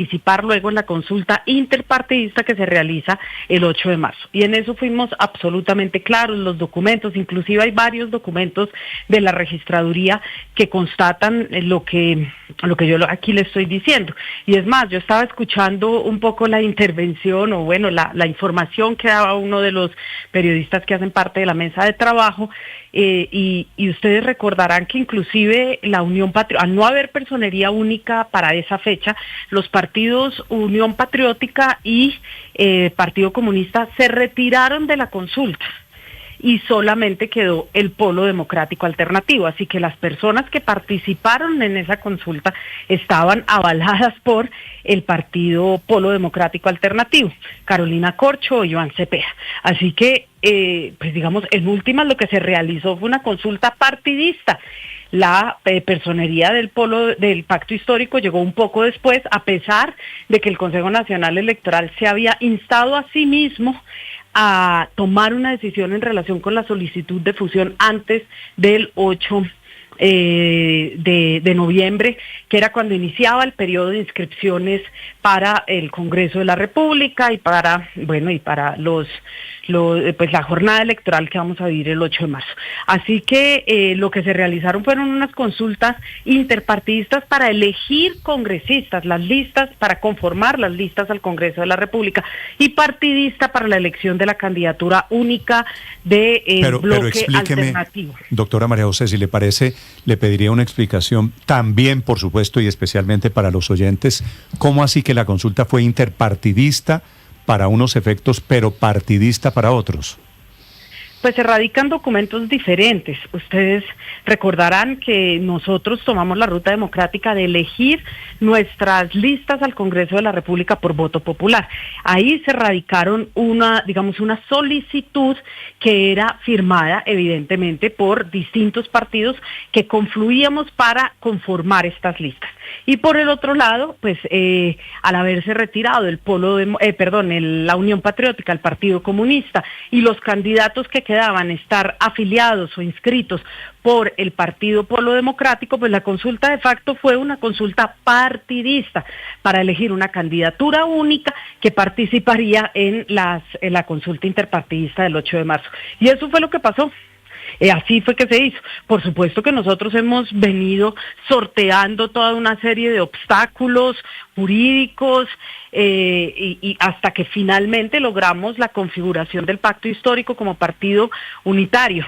participar luego en la consulta interpartidista que se realiza el 8 de marzo. Y en eso fuimos absolutamente claros, los documentos, inclusive hay varios documentos de la registraduría que constatan lo que yo aquí le estoy diciendo. Y es más, yo estaba escuchando un poco la intervención o bueno, la información que daba uno de los periodistas que hacen parte de la mesa de trabajo, y ustedes recordarán que inclusive la Unión Patriótica, al no haber personería única para esa fecha, los partidos Unión Patriótica y Partido Comunista se retiraron de la consulta y solamente quedó el Polo Democrático Alternativo, así que las personas que participaron en esa consulta estaban avaladas por el partido Polo Democrático Alternativo, Carolina Corcho y Iván Cepeda. Así que, pues digamos, en últimas lo que se realizó fue una consulta partidista. La personería del Pacto Histórico llegó un poco después, a pesar de que el Consejo Nacional Electoral se había instado a sí mismo a tomar una decisión en relación con la solicitud de fusión antes del 8 de noviembre, que era cuando iniciaba el periodo de inscripciones para el Congreso de la República y para pues la jornada electoral que vamos a vivir el 8 de marzo. Así que lo que se realizaron fueron unas consultas interpartidistas para elegir congresistas, las listas, para conformar las listas al Congreso de la República, y partidista para la elección de la candidatura única de bloque alternativo. Doctora María José, si le parece, le pediría una explicación también, por supuesto, y especialmente para los oyentes, ¿cómo así que la consulta fue interpartidista para unos efectos, pero partidista para otros? Pues se radican documentos diferentes. Ustedes recordarán que nosotros tomamos la ruta democrática de elegir nuestras listas al Congreso de la República por voto popular. Ahí se radicaron una solicitud que era firmada evidentemente por distintos partidos que confluíamos para conformar estas listas. Y por el otro lado, pues al haberse retirado la Unión Patriótica, el Partido Comunista, y los candidatos que quedaban estar afiliados o inscritos por el Partido Polo Democrático, pues la consulta de facto fue una consulta partidista para elegir una candidatura única que participaría en la consulta interpartidista del 8 de marzo. Y eso fue lo que pasó. Así fue que se hizo. Por supuesto que nosotros hemos venido sorteando toda una serie de obstáculos jurídicos y hasta que finalmente logramos la configuración del Pacto Histórico como partido unitario.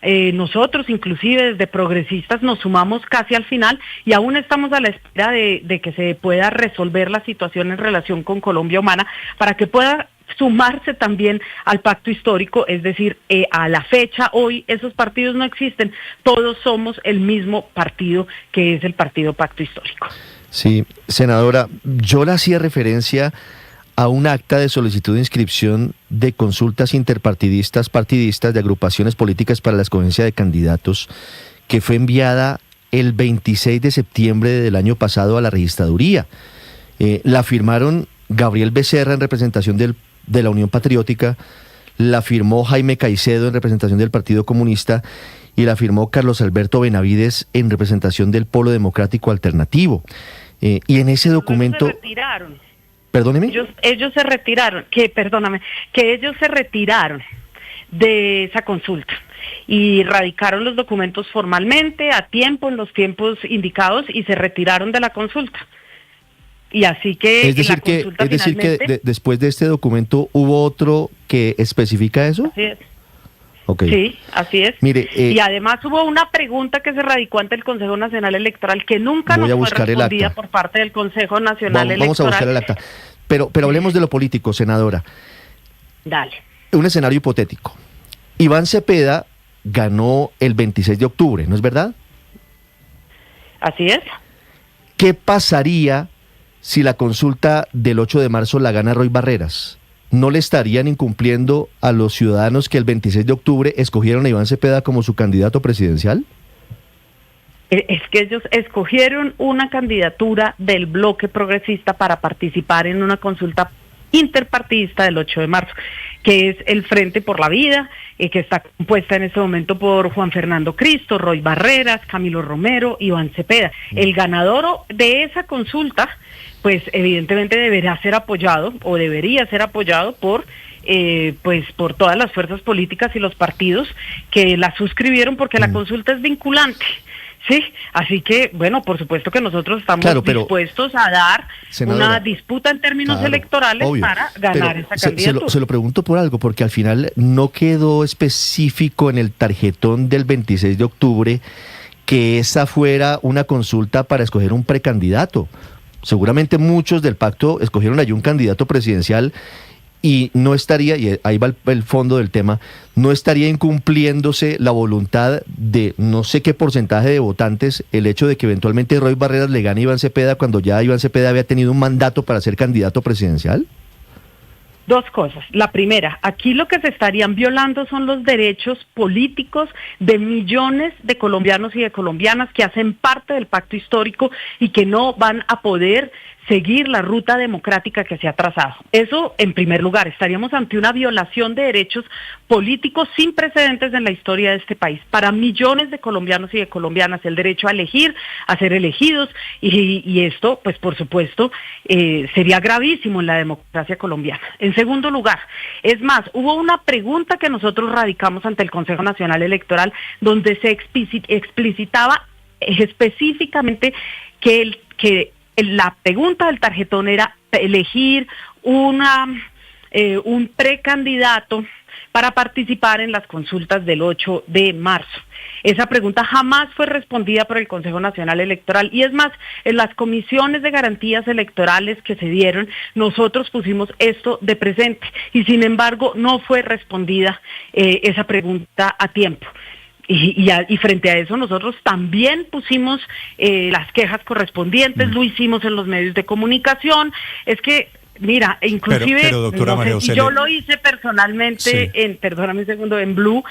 Nosotros inclusive desde Progresistas nos sumamos casi al final y aún estamos a la espera de que se pueda resolver la situación en relación con Colombia Humana para que pueda sumarse también al Pacto Histórico, es decir, a la fecha hoy esos partidos no existen, todos somos el mismo partido que es el Partido Pacto Histórico. Sí, senadora, yo le hacía referencia a un acta de solicitud de inscripción de consultas interpartidistas, partidistas, de agrupaciones políticas para la escogencia de candidatos, que fue enviada el 26 de septiembre del año pasado a la registraduría. La firmaron Gabriel Becerra en representación de la Unión Patriótica, la firmó Jaime Caicedo en representación del Partido Comunista y la firmó Carlos Alberto Benavides en representación del Polo Democrático Alternativo. Y en ese documento... Ellos se retiraron. Perdóneme. Ellos se retiraron, que ellos se retiraron de esa consulta y radicaron los documentos formalmente, a tiempo, en los tiempos indicados, y se retiraron de la consulta. Y así que es decir que después de este documento hubo otro que especifica eso. Así es. Okay. Sí, así es. Mire, y además hubo una pregunta que se radicó ante el Consejo Nacional Electoral que nunca nos fue respondida por parte del Consejo Nacional Electoral. Vamos a buscar el acta. Pero hablemos de lo político, senadora. Dale. Un escenario hipotético. Iván Cepeda ganó el 26 de octubre, ¿no es verdad? Así es. ¿Qué pasaría si la consulta del 8 de marzo la gana Roy Barreras? ¿No le estarían incumpliendo a los ciudadanos que el 26 de octubre escogieron a Iván Cepeda como su candidato presidencial? Es que ellos escogieron una candidatura del bloque progresista para participar en una consulta interpartidista del 8 de marzo, que es el Frente por la Vida, que está compuesta en este momento por Juan Fernando Cristo, Roy Barreras, Camilo Romero, Iván Cepeda. El ganador de esa consulta, pues evidentemente debería ser apoyado por pues por todas las fuerzas políticas y los partidos que la suscribieron, porque la consulta es vinculante. Sí, así que, bueno, por supuesto que nosotros estamos dispuestos a dar una disputa en términos electorales para ganar esa candidatura. Se lo pregunto por algo, porque al final no quedó específico en el tarjetón del 26 de octubre que esa fuera una consulta para escoger un precandidato. Seguramente muchos del pacto escogieron allí un candidato presidencial y no estaría, y ahí va el fondo del tema, no estaría incumpliéndose la voluntad de no sé qué porcentaje de votantes el hecho de que eventualmente Roy Barreras le gane a Iván Cepeda cuando ya Iván Cepeda había tenido un mandato para ser candidato presidencial. Dos cosas. La primera, aquí lo que se estarían violando son los derechos políticos de millones de colombianos y de colombianas que hacen parte del pacto histórico y que no van a poder seguir la ruta democrática que se ha trazado. Eso, en primer lugar, estaríamos ante una violación de derechos políticos sin precedentes en la historia de este país. Para millones de colombianos y de colombianas, el derecho a elegir, a ser elegidos, y esto, pues por supuesto, sería gravísimo en la democracia colombiana. En segundo lugar, es más, hubo una pregunta que nosotros radicamos ante el Consejo Nacional Electoral, donde se explicitaba específicamente que la pregunta del tarjetón era elegir un precandidato para participar en las consultas del 8 de marzo. Esa pregunta jamás fue respondida por el Consejo Nacional Electoral, y es más, en las comisiones de garantías electorales que se dieron, nosotros pusimos esto de presente, y sin embargo no fue respondida esa pregunta a tiempo. Y frente a eso nosotros también pusimos las quejas correspondientes, lo hicimos en los medios de comunicación. Es que, mira, inclusive, pero doctora María José, yo lo hice personalmente, perdóname un segundo, en Blue,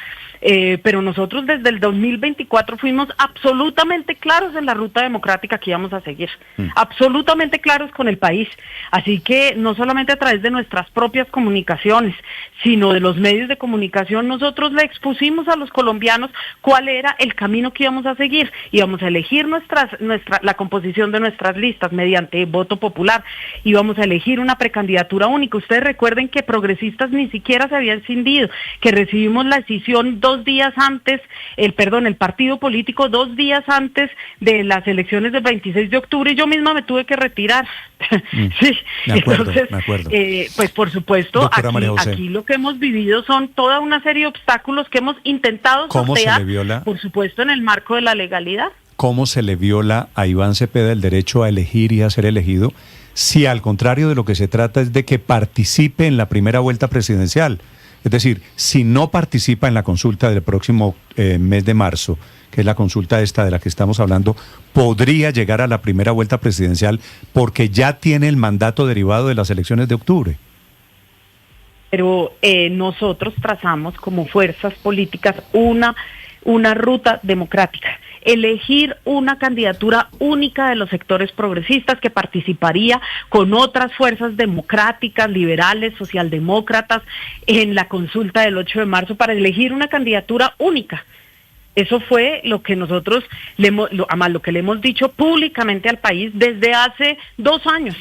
pero nosotros desde el 2024 fuimos absolutamente claros en la ruta democrática que íbamos a seguir, absolutamente claros con el país. Así que no solamente a través de nuestras propias comunicaciones, sino de los medios de comunicación, nosotros le expusimos a los colombianos cuál era el camino que íbamos a seguir. Íbamos a elegir la composición de nuestras listas mediante voto popular, íbamos a elegir una precandidatura única. Ustedes recuerden que Progresistas ni siquiera se había escindido, que recibimos la decisión el partido político 2 días antes de las elecciones del 26 de octubre, y yo misma me tuve que retirar. Sí, entonces, pues por supuesto, aquí lo que hemos vivido son toda una serie de obstáculos que hemos intentado sortear, por supuesto, en el marco de la legalidad. ¿Cómo se le viola a Iván Cepeda el derecho a elegir y a ser elegido, si al contrario de lo que se trata es de que participe en la primera vuelta presidencial? Es decir, si no participa en la consulta del próximo mes de marzo, que es la consulta esta de la que estamos hablando, podría llegar a la primera vuelta presidencial porque ya tiene el mandato derivado de las elecciones de octubre. Pero nosotros trazamos como fuerzas políticas una ruta democrática. Elegir una candidatura única de los sectores progresistas que participaría con otras fuerzas democráticas, liberales, socialdemócratas en la consulta del 8 de marzo para elegir una candidatura única. Eso fue lo que nosotros, lo que le hemos dicho públicamente al país desde hace 2 años.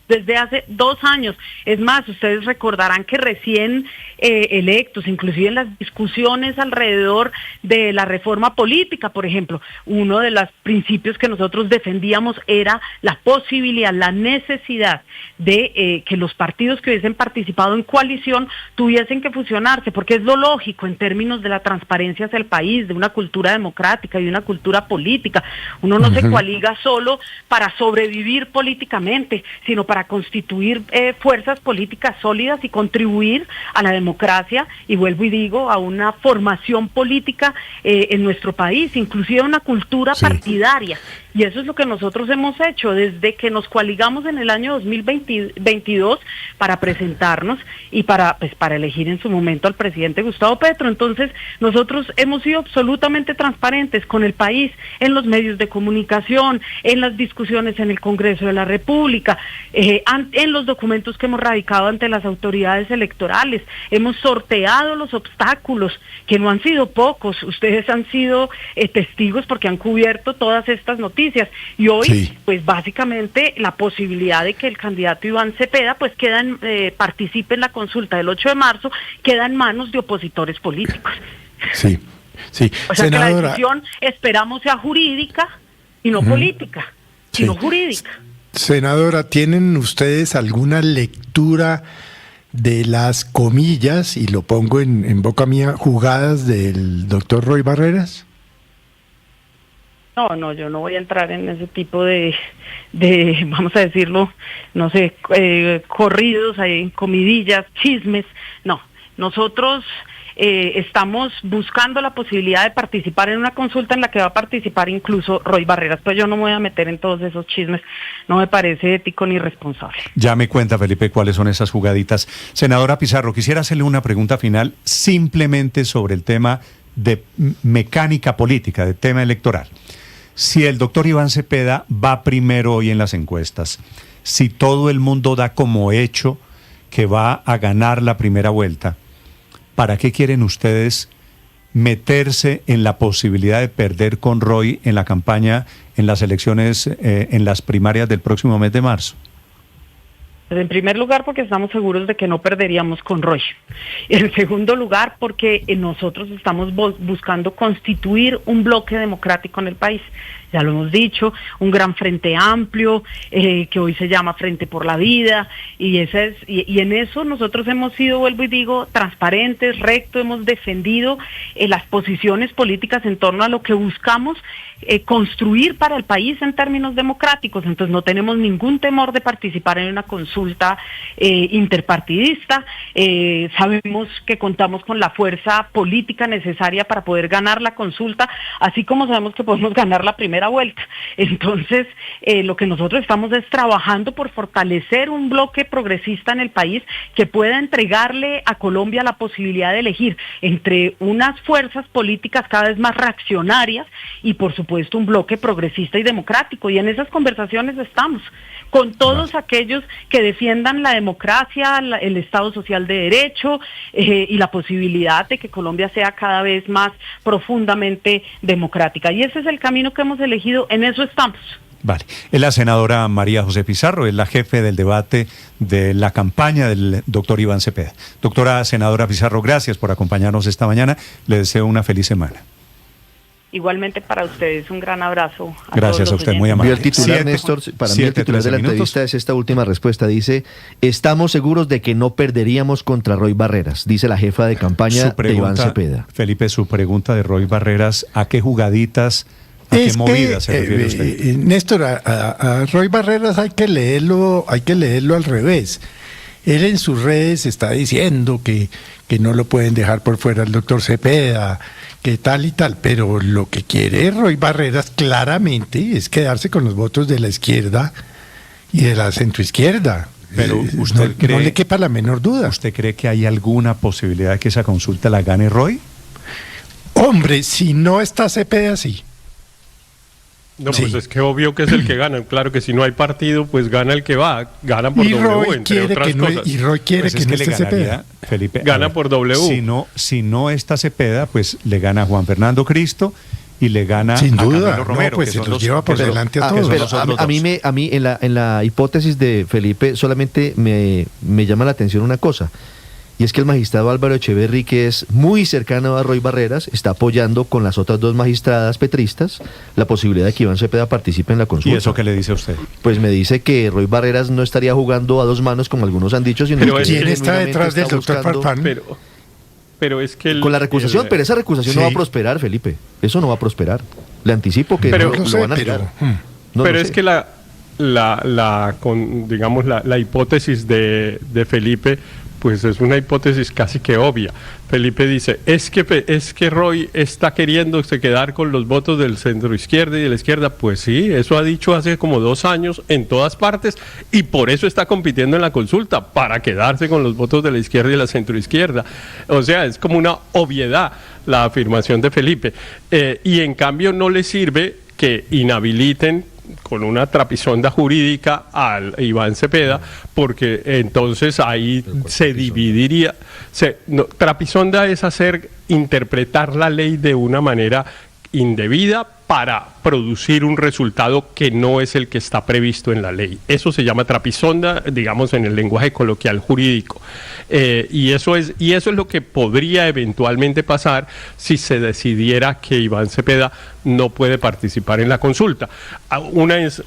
Desde hace 2 años. Es más, ustedes recordarán que recién electos, inclusive en las discusiones alrededor de la reforma política, por ejemplo, uno de los principios que nosotros defendíamos era la posibilidad, la necesidad de que los partidos que hubiesen participado en coalición tuviesen que fusionarse, porque es lo lógico en términos de la transparencia hacia el país, de una cultura democrática y de una cultura política. Uno no se coaliga solo para sobrevivir políticamente, sino para constituir fuerzas políticas sólidas y contribuir a la democracia, y vuelvo y digo, a una formación política en nuestro país, inclusive una cultura partidaria. Y eso es lo que nosotros hemos hecho desde que nos coaligamos en el año 2022 para presentarnos y para elegir en su momento al presidente Gustavo Petro. Entonces, nosotros hemos sido absolutamente transparentes con el país, en los medios de comunicación, en las discusiones en el Congreso de la República, en los documentos que hemos radicado ante las autoridades electorales. Hemos sorteado los obstáculos, que no han sido pocos. Ustedes han sido testigos porque han cubierto todas estas noticias. Y hoy, pues básicamente, la posibilidad de que el candidato Iván Cepeda pues participe en la consulta del 8 de marzo queda en manos de opositores políticos. Sí, sí. O sea, Senadora, que la decisión, esperamos, sea jurídica y no política, sino jurídica. Senadora, ¿tienen ustedes alguna lectura de las comillas, y lo pongo en boca mía, jugadas del doctor Roy Barreras? No, yo no voy a entrar en ese tipo de vamos a decirlo, no sé, corridos, comidillas, chismes. No, nosotros estamos buscando la posibilidad de participar en una consulta en la que va a participar incluso Roy Barreras. Pues yo no me voy a meter en todos esos chismes, no me parece ético ni responsable. Ya me cuenta, Felipe, cuáles son esas jugaditas. Senadora Pizarro, quisiera hacerle una pregunta final simplemente sobre el tema de mecánica política, del tema electoral. Si el doctor Iván Cepeda va primero hoy en las encuestas, si todo el mundo da como hecho que va a ganar la primera vuelta, ¿para qué quieren ustedes meterse en la posibilidad de perder con Roy en la campaña, en las elecciones, en las primarias del próximo mes de marzo? En primer lugar, porque estamos seguros de que no perderíamos con Roy. En segundo lugar, porque nosotros estamos buscando constituir un bloque democrático en el país. Ya lo hemos dicho, un gran frente amplio, que hoy se llama Frente por la Vida, y en eso nosotros hemos sido, vuelvo y digo, transparentes, rectos, hemos defendido las posiciones políticas en torno a lo que buscamos construir para el país en términos democráticos. Entonces no tenemos ningún temor de participar en una consulta interpartidista. Sabemos que contamos con la fuerza política necesaria para poder ganar la consulta, así como sabemos que podemos ganar la primera vuelta. Entonces, lo que nosotros estamos es trabajando por fortalecer un bloque progresista en el país que pueda entregarle a Colombia la posibilidad de elegir entre unas fuerzas políticas cada vez más reaccionarias y, por supuesto, un bloque progresista y democrático. Y en esas conversaciones estamos con todos aquellos que defiendan la democracia, el Estado social de derecho y la posibilidad de que Colombia sea cada vez más profundamente democrática. Y ese es el camino que hemos elegido, en eso estamos. Vale. Es la senadora María José Pizarro, es la jefe del debate de la campaña del doctor Iván Cepeda. Doctora senadora Pizarro, gracias por acompañarnos esta mañana. Le deseo una feliz semana. Igualmente para ustedes, un gran abrazo. Gracias a usted, muy amable. El titular, Néstor, para mí el titular de la entrevista es esta última respuesta. Dice, estamos seguros de que no perderíamos contra Roy Barreras, dice la jefa de campaña de Iván Cepeda. Felipe, su pregunta de Roy Barreras, ¿a qué jugaditas, a qué movidas se refiere usted? Néstor, a Roy Barreras hay que leerlo al revés. Él en sus redes está diciendo que no lo pueden dejar por fuera el doctor Cepeda, que tal y tal, pero lo que quiere Roy Barreras claramente es quedarse con los votos de la izquierda y de la centroizquierda. Pero usted no le quepa la menor duda. ¿Usted cree que hay alguna posibilidad de que esa consulta la gane Roy? Hombre, si no está Cepeda, sí. No, pues es que obvio que es el que gana. Claro que si no hay partido, pues gana el que va. Gana por W, entre otras cosas. Y Roy quiere Pues que no le esté Cepeda. Felipe, gana por W. Si no está Cepeda, pues le gana Juan Fernando Cristo y le gana sin a duda, Camilo Romero. No, pues se los lleva por delante a todos. Pero a mí en la hipótesis de Felipe solamente me llama la atención una cosa. Y es que el magistrado Álvaro Echeverry, que es muy cercano a Roy Barreras, está apoyando con las otras dos magistradas petristas la posibilidad de que Iván Cepeda participe en la consulta. ¿Y eso qué le dice a usted? Pues me dice que Roy Barreras no estaría jugando a dos manos como algunos han dicho, sino pero que ¿quién está detrás del doctor Farfán? Pero es que con la recusación, pero esa recusación no va a prosperar, Felipe. Eso no va a prosperar. Le anticipo que pero lo van a negar. Pero es que digamos, la hipótesis de Felipe, pues es una hipótesis casi que obvia. Felipe dice, es que Roy está queriéndose quedar con los votos del centro izquierda y de la izquierda. Pues sí, eso ha dicho hace como 2 años en todas partes, y por eso está compitiendo en la consulta, para quedarse con los votos de la izquierda y la centro izquierda. O sea, es como una obviedad la afirmación de Felipe. Y en cambio no le sirve que inhabiliten con una trapisonda jurídica al Iván Cepeda, porque entonces ahí se dividiría. Trapisonda es interpretar la ley de una manera indebida para producir un resultado que no es el que está previsto en la ley. Eso se llama trapisonda, digamos, en el lenguaje coloquial jurídico. Y eso es lo que podría eventualmente pasar si se decidiera que Iván Cepeda no puede participar en la consulta.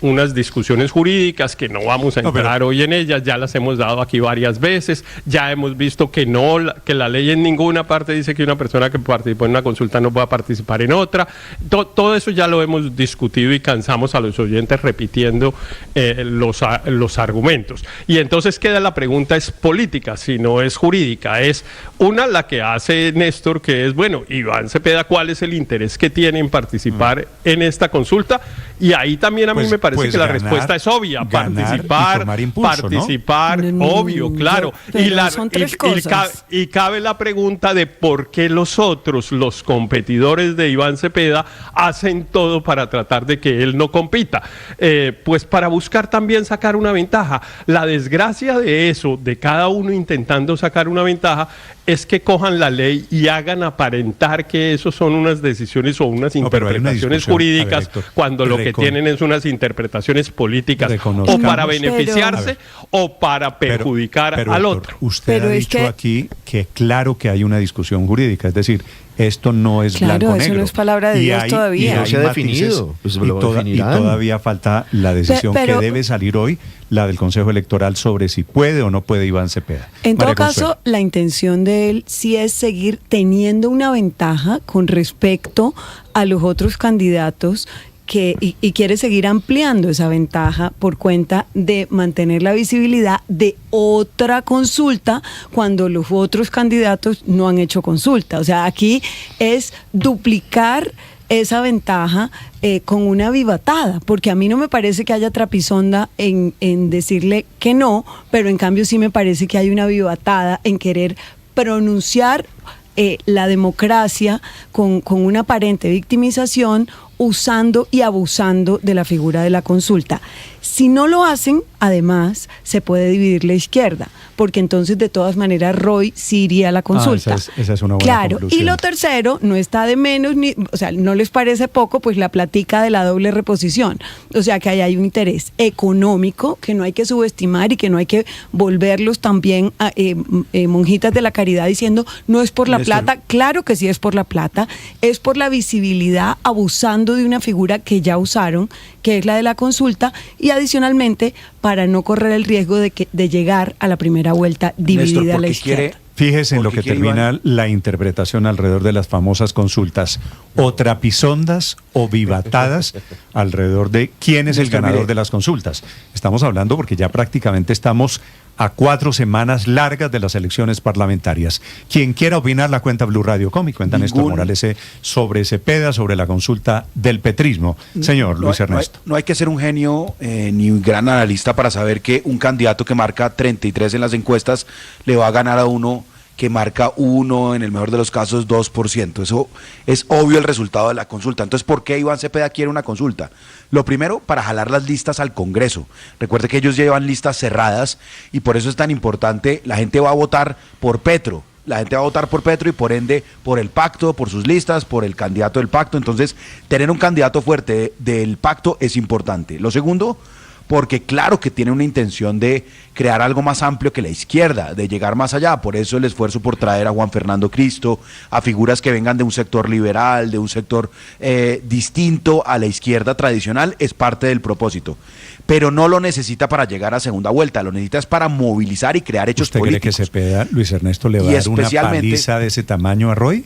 Unas discusiones jurídicas que no vamos a entrar hoy en ellas, ya las hemos dado aquí varias veces, ya hemos visto que la ley en ninguna parte dice que una persona que participó en una consulta no pueda participar en otra. Todo eso ya lo hemos discutido y cansamos a los oyentes repitiendo los argumentos. Y entonces queda la pregunta, es política, si no es jurídica. Es la que hace Néstor, que es, bueno, Iván Cepeda, ¿cuál es el interés que tiene en participar en esta consulta? Y ahí también a mí me parece que la respuesta es obvia. Participar, obvio, claro. Son tres cosas. Y cabe la pregunta de por qué los competidores de Iván Cepeda, hacen todo para tratar de que él no compita. Pues para buscar también sacar una ventaja. La desgracia de eso, de cada uno intentando sacar una ventaja, es que cojan la ley y hagan aparentar que eso son unas decisiones o unas interpretaciones jurídicas, Héctor, cuando lo que tienen es unas interpretaciones políticas, o para beneficiarse o para perjudicar al Héctor, otro. Usted ha dicho aquí que claro que hay una discusión jurídica, es decir, esto no es blanco-negro. Claro, eso no es palabra de Dios todavía. No se ha definido. Pues y todavía falta la decisión que debe salir hoy, la del Consejo Electoral, sobre si puede o no puede Iván Cepeda. En todo caso, la intención de él sí es seguir teniendo una ventaja con respecto a los otros candidatos, y quiere seguir ampliando esa ventaja por cuenta de mantener la visibilidad de otra consulta cuando los otros candidatos no han hecho consulta. O sea, aquí es duplicar esa ventaja con una vivatada, porque a mí no me parece que haya trapisonda en decirle que no, pero en cambio sí me parece que hay una vivatada en querer pronunciar la democracia con una aparente victimización, usando y abusando de la figura de la consulta. Si no lo hacen, además, se puede dividir la izquierda, porque entonces de todas maneras Roy sí iría a la consulta. Esa es una buena conclusión. Y lo tercero, no está de menos, o sea, no les parece poco, pues la plática de la doble reposición. O sea, que ahí hay un interés económico que no hay que subestimar y que no hay que volverlos también monjitas de la caridad diciendo, no es por la plata. Claro que sí es por la plata, es por la visibilidad, abusando de una figura que ya usaron, que es la de la consulta, y adicionalmente para no correr el riesgo de llegar a la primera vuelta dividida a la izquierda. Fíjese en lo que termina la interpretación alrededor de las famosas consultas, o trapisondas o vivatadas alrededor de quién es el ganador de las consultas. Estamos hablando porque ya prácticamente estamos a 4 semanas largas de las elecciones parlamentarias. Quien quiera opinar, la cuenta Blue Radio Com y cuenta Néstor Morales sobre Cepeda, sobre la consulta del petrismo. Señor Luis Ernesto. No hay que ser un genio ni un gran analista para saber que un candidato que marca 33 en las encuestas le va a ganar a uno que marca 1, en el mejor de los casos 2%. Eso es obvio el resultado de la consulta. Entonces, ¿por qué Iván Cepeda quiere una consulta? Lo primero, para jalar las listas al Congreso. Recuerde que ellos llevan listas cerradas y por eso es tan importante. La gente va a votar por Petro. La gente va a votar por Petro y por ende por el pacto, por sus listas, por el candidato del pacto. Entonces, tener un candidato fuerte del pacto es importante. Lo segundo, porque claro que tiene una intención de crear algo más amplio que la izquierda, de llegar más allá. Por eso el esfuerzo por traer a Juan Fernando Cristo, a figuras que vengan de un sector liberal, de un sector distinto a la izquierda tradicional, es parte del propósito. Pero no lo necesita para llegar a segunda vuelta, lo necesita es para movilizar y crear hechos políticos. ¿Usted cree que Cepeda, Luis Ernesto, le va a dar una paliza de ese tamaño a Roy?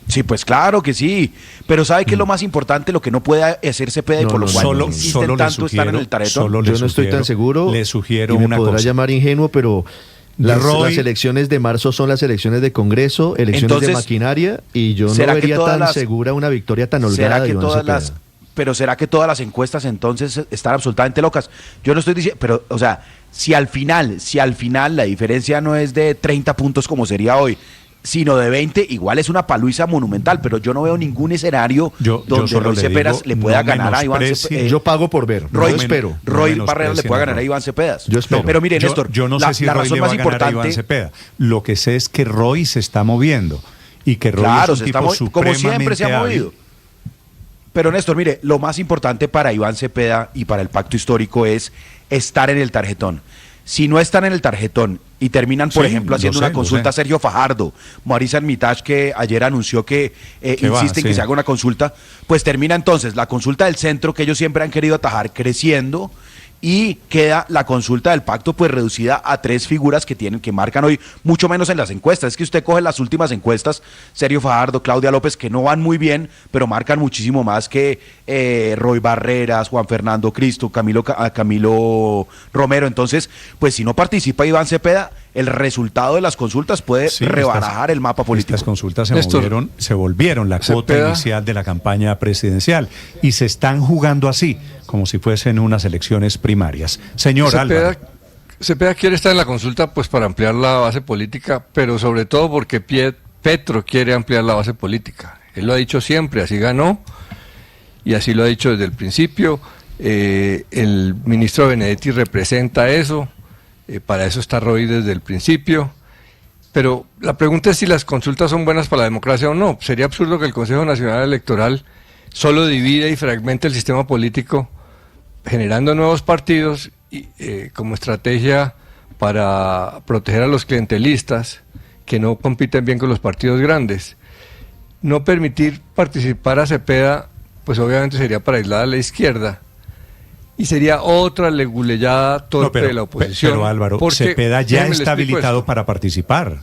Sí, pues claro que sí, pero ¿sabe qué es lo más importante? Lo que no puede hacer Cepeda y por lo cual insisten tanto estar en el tarjetón. Yo no estoy tan seguro. Le sugiero y me una podrá cosa. llamar ingenuo, pero las elecciones de marzo son las elecciones de Congreso, elecciones Entonces, de maquinaria, y yo no ¿será que vería todas tan segura una victoria tan holgada ¿Será de que Iván todas Cepeda. pero será que todas las encuestas entonces están absolutamente locas? Yo no estoy diciendo, pero, o sea, si al final la diferencia no es de 30 puntos como sería hoy, sino de 20, igual es una paluiza monumental, pero yo no veo ningún escenario donde solo Roy le Cepeda digo, le pueda no ganar a Iván Cepeda. Yo pago por ver, Roy, yo espero. Roy Barreras le pueda ganar a Iván Cepeda. Yo espero. Pero mire, Néstor, yo no sé si la Roy razón le va más a ganar a importante... Iván Cepeda. Lo que sé es que Roy se está moviendo y que Roy Claro, es un tipo como supremamente siempre se ha movido. hábil. Pero Néstor, mire, lo más importante para Iván Cepeda y para el pacto histórico es estar en el tarjetón. Si no están en el tarjetón y terminan, por ejemplo, haciendo una consulta a Sergio Fajardo, Mauricio Armitage, que ayer anunció que insiste en que se haga una consulta, pues termina entonces la consulta del centro que ellos siempre han querido atajar creciendo, y queda la consulta del pacto pues reducida a 3 figuras que marcan hoy mucho menos en las encuestas. Es que usted coge las últimas encuestas, Sergio Fajardo, Claudia López, que no van muy bien, pero marcan muchísimo más que Roy Barreras, Juan Fernando Cristo, Camilo Romero. Entonces, pues si no participa Iván Cepeda, el resultado de las consultas puede rebarajar el mapa político. Estas consultas se volvieron la cuota inicial de la campaña presidencial y se están jugando así, como si fuesen unas elecciones primarias. Señor Álvaro. Cepeda quiere estar en la consulta pues para ampliar la base política, pero sobre todo porque Petro quiere ampliar la base política. Él lo ha dicho siempre, así ganó, y así lo ha dicho desde el principio. El ministro Benedetti representa eso. Para eso está Roy desde el principio, pero la pregunta es si las consultas son buenas para la democracia o no. Sería absurdo que el Consejo Nacional Electoral solo divida y fragmente el sistema político, generando nuevos partidos como estrategia para proteger a los clientelistas que no compiten bien con los partidos grandes. No permitir participar a Cepeda, pues obviamente sería para aislar a la izquierda. Y sería otra leguleyada torpe de la oposición. Pero Álvaro, Cepeda ya está habilitado para participar.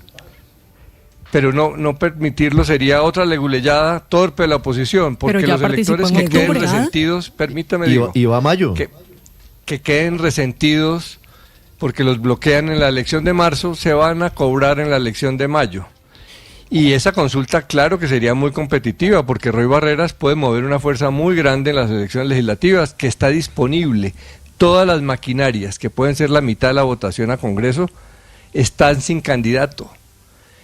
Pero no permitirlo sería otra leguleyada torpe de la oposición, porque los electores que queden resentidos, permítame digo, y va a mayo. Que queden resentidos porque los bloquean en la elección de marzo, se van a cobrar en la elección de mayo. Y esa consulta, claro que sería muy competitiva, porque Roy Barreras puede mover una fuerza muy grande en las elecciones legislativas, que está disponible. Todas las maquinarias, que pueden ser la mitad de la votación a Congreso, están sin candidato.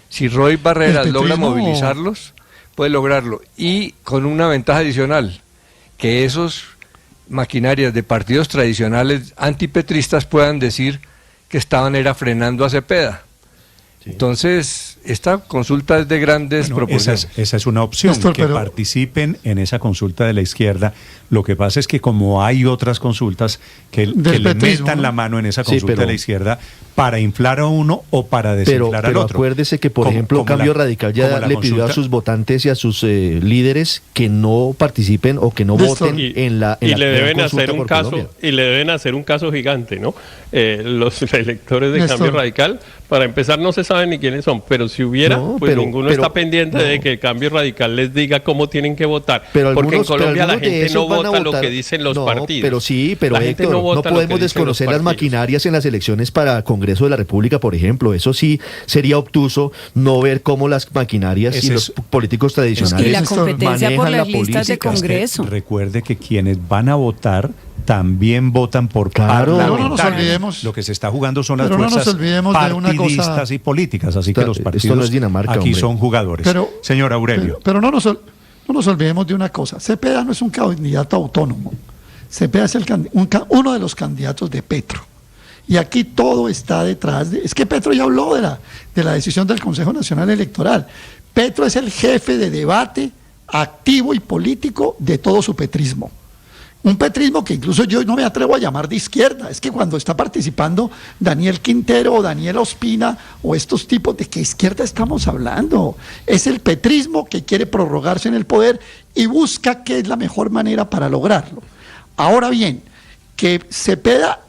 Si Roy Barreras logra movilizarlos, puede lograrlo. Y con una ventaja adicional, que esos maquinarias de partidos tradicionales antipetristas puedan decir que estaban frenando a Cepeda. Sí. Entonces, esta consulta es de grandes proporciones. Esa es una opción, que participen en esa consulta de la izquierda. Lo que pasa es que como hay otras consultas que le metan la mano en esa consulta de la izquierda para inflar a uno o para desinflar al otro. Pero acuérdese que, por ejemplo, Cambio Radical ya le pidió a sus votantes y a sus líderes que no participen o que no voten en la y le deben hacer un caso Colombia. Y le deben hacer un caso gigante, ¿no? Los electores de Cambio Radical, para empezar, no se sabe ni quiénes son, pero si hubiera, ninguno está pendiente de que el Cambio Radical les diga cómo tienen que votar, porque en Colombia la gente no vota lo que dicen los partidos. Pero Héctor, no podemos desconocer las maquinarias en las elecciones para Congreso de la República, por ejemplo. Eso sí sería obtuso no ver cómo las maquinarias y los políticos tradicionales y la competencia por las listas de Congreso. Recuerde que quienes van a votar también votan por parlamentarios. No nos olvidemos. Lo que se está jugando son las fuerzas partidistas y políticas, así que los partidos no es Dinamarca, aquí son jugadores. Señor Aurelio. Pero no nos olvidemos de una cosa. Cepeda no es un candidato autónomo. Cepeda es uno de los candidatos de Petro. Y aquí todo está detrás es que Petro ya habló de la decisión del Consejo Nacional Electoral. Petro es el jefe de debate activo y político de todo su petrismo. Un petrismo que incluso yo no me atrevo a llamar de izquierda. Es que cuando está participando Daniel Quintero o Daniel Ospina o estos tipos, ¿de qué izquierda estamos hablando? Es el petrismo que quiere prorrogarse en el poder y busca qué es la mejor manera para lograrlo. Ahora bien, que Cepeda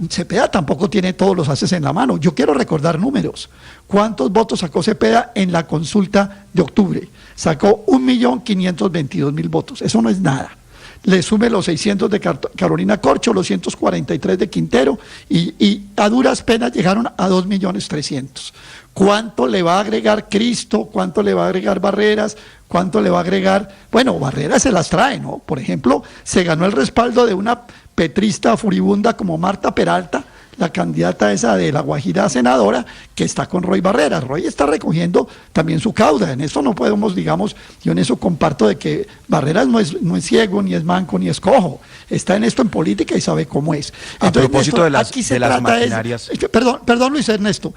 tampoco tiene todos los ases en la mano. Yo quiero recordar números. ¿Cuántos votos sacó Cepeda en la consulta de octubre? Sacó 1.522.000 votos. Eso no es nada. Le sume los 600 de Carolina Corcho, los 143 de Quintero y a duras penas llegaron a 2.300.000. ¿Cuánto le va a agregar Cristo? ¿Cuánto le va a agregar Barreras? ¿Cuánto le va a agregar? Bueno, Barreras se las trae, ¿no? Por ejemplo, se ganó el respaldo de una petrista furibunda como Marta Peralta, la candidata esa de La Guajira senadora, que está con Roy Barreras. Roy está recogiendo también su cauda. En eso no podemos, digamos, yo en eso comparto de que Barreras no es ciego, ni es manco, ni es cojo. Está en esto en política y sabe cómo es. Entonces, a propósito Néstor, de las maquinarias. Perdón, Luis Ernesto.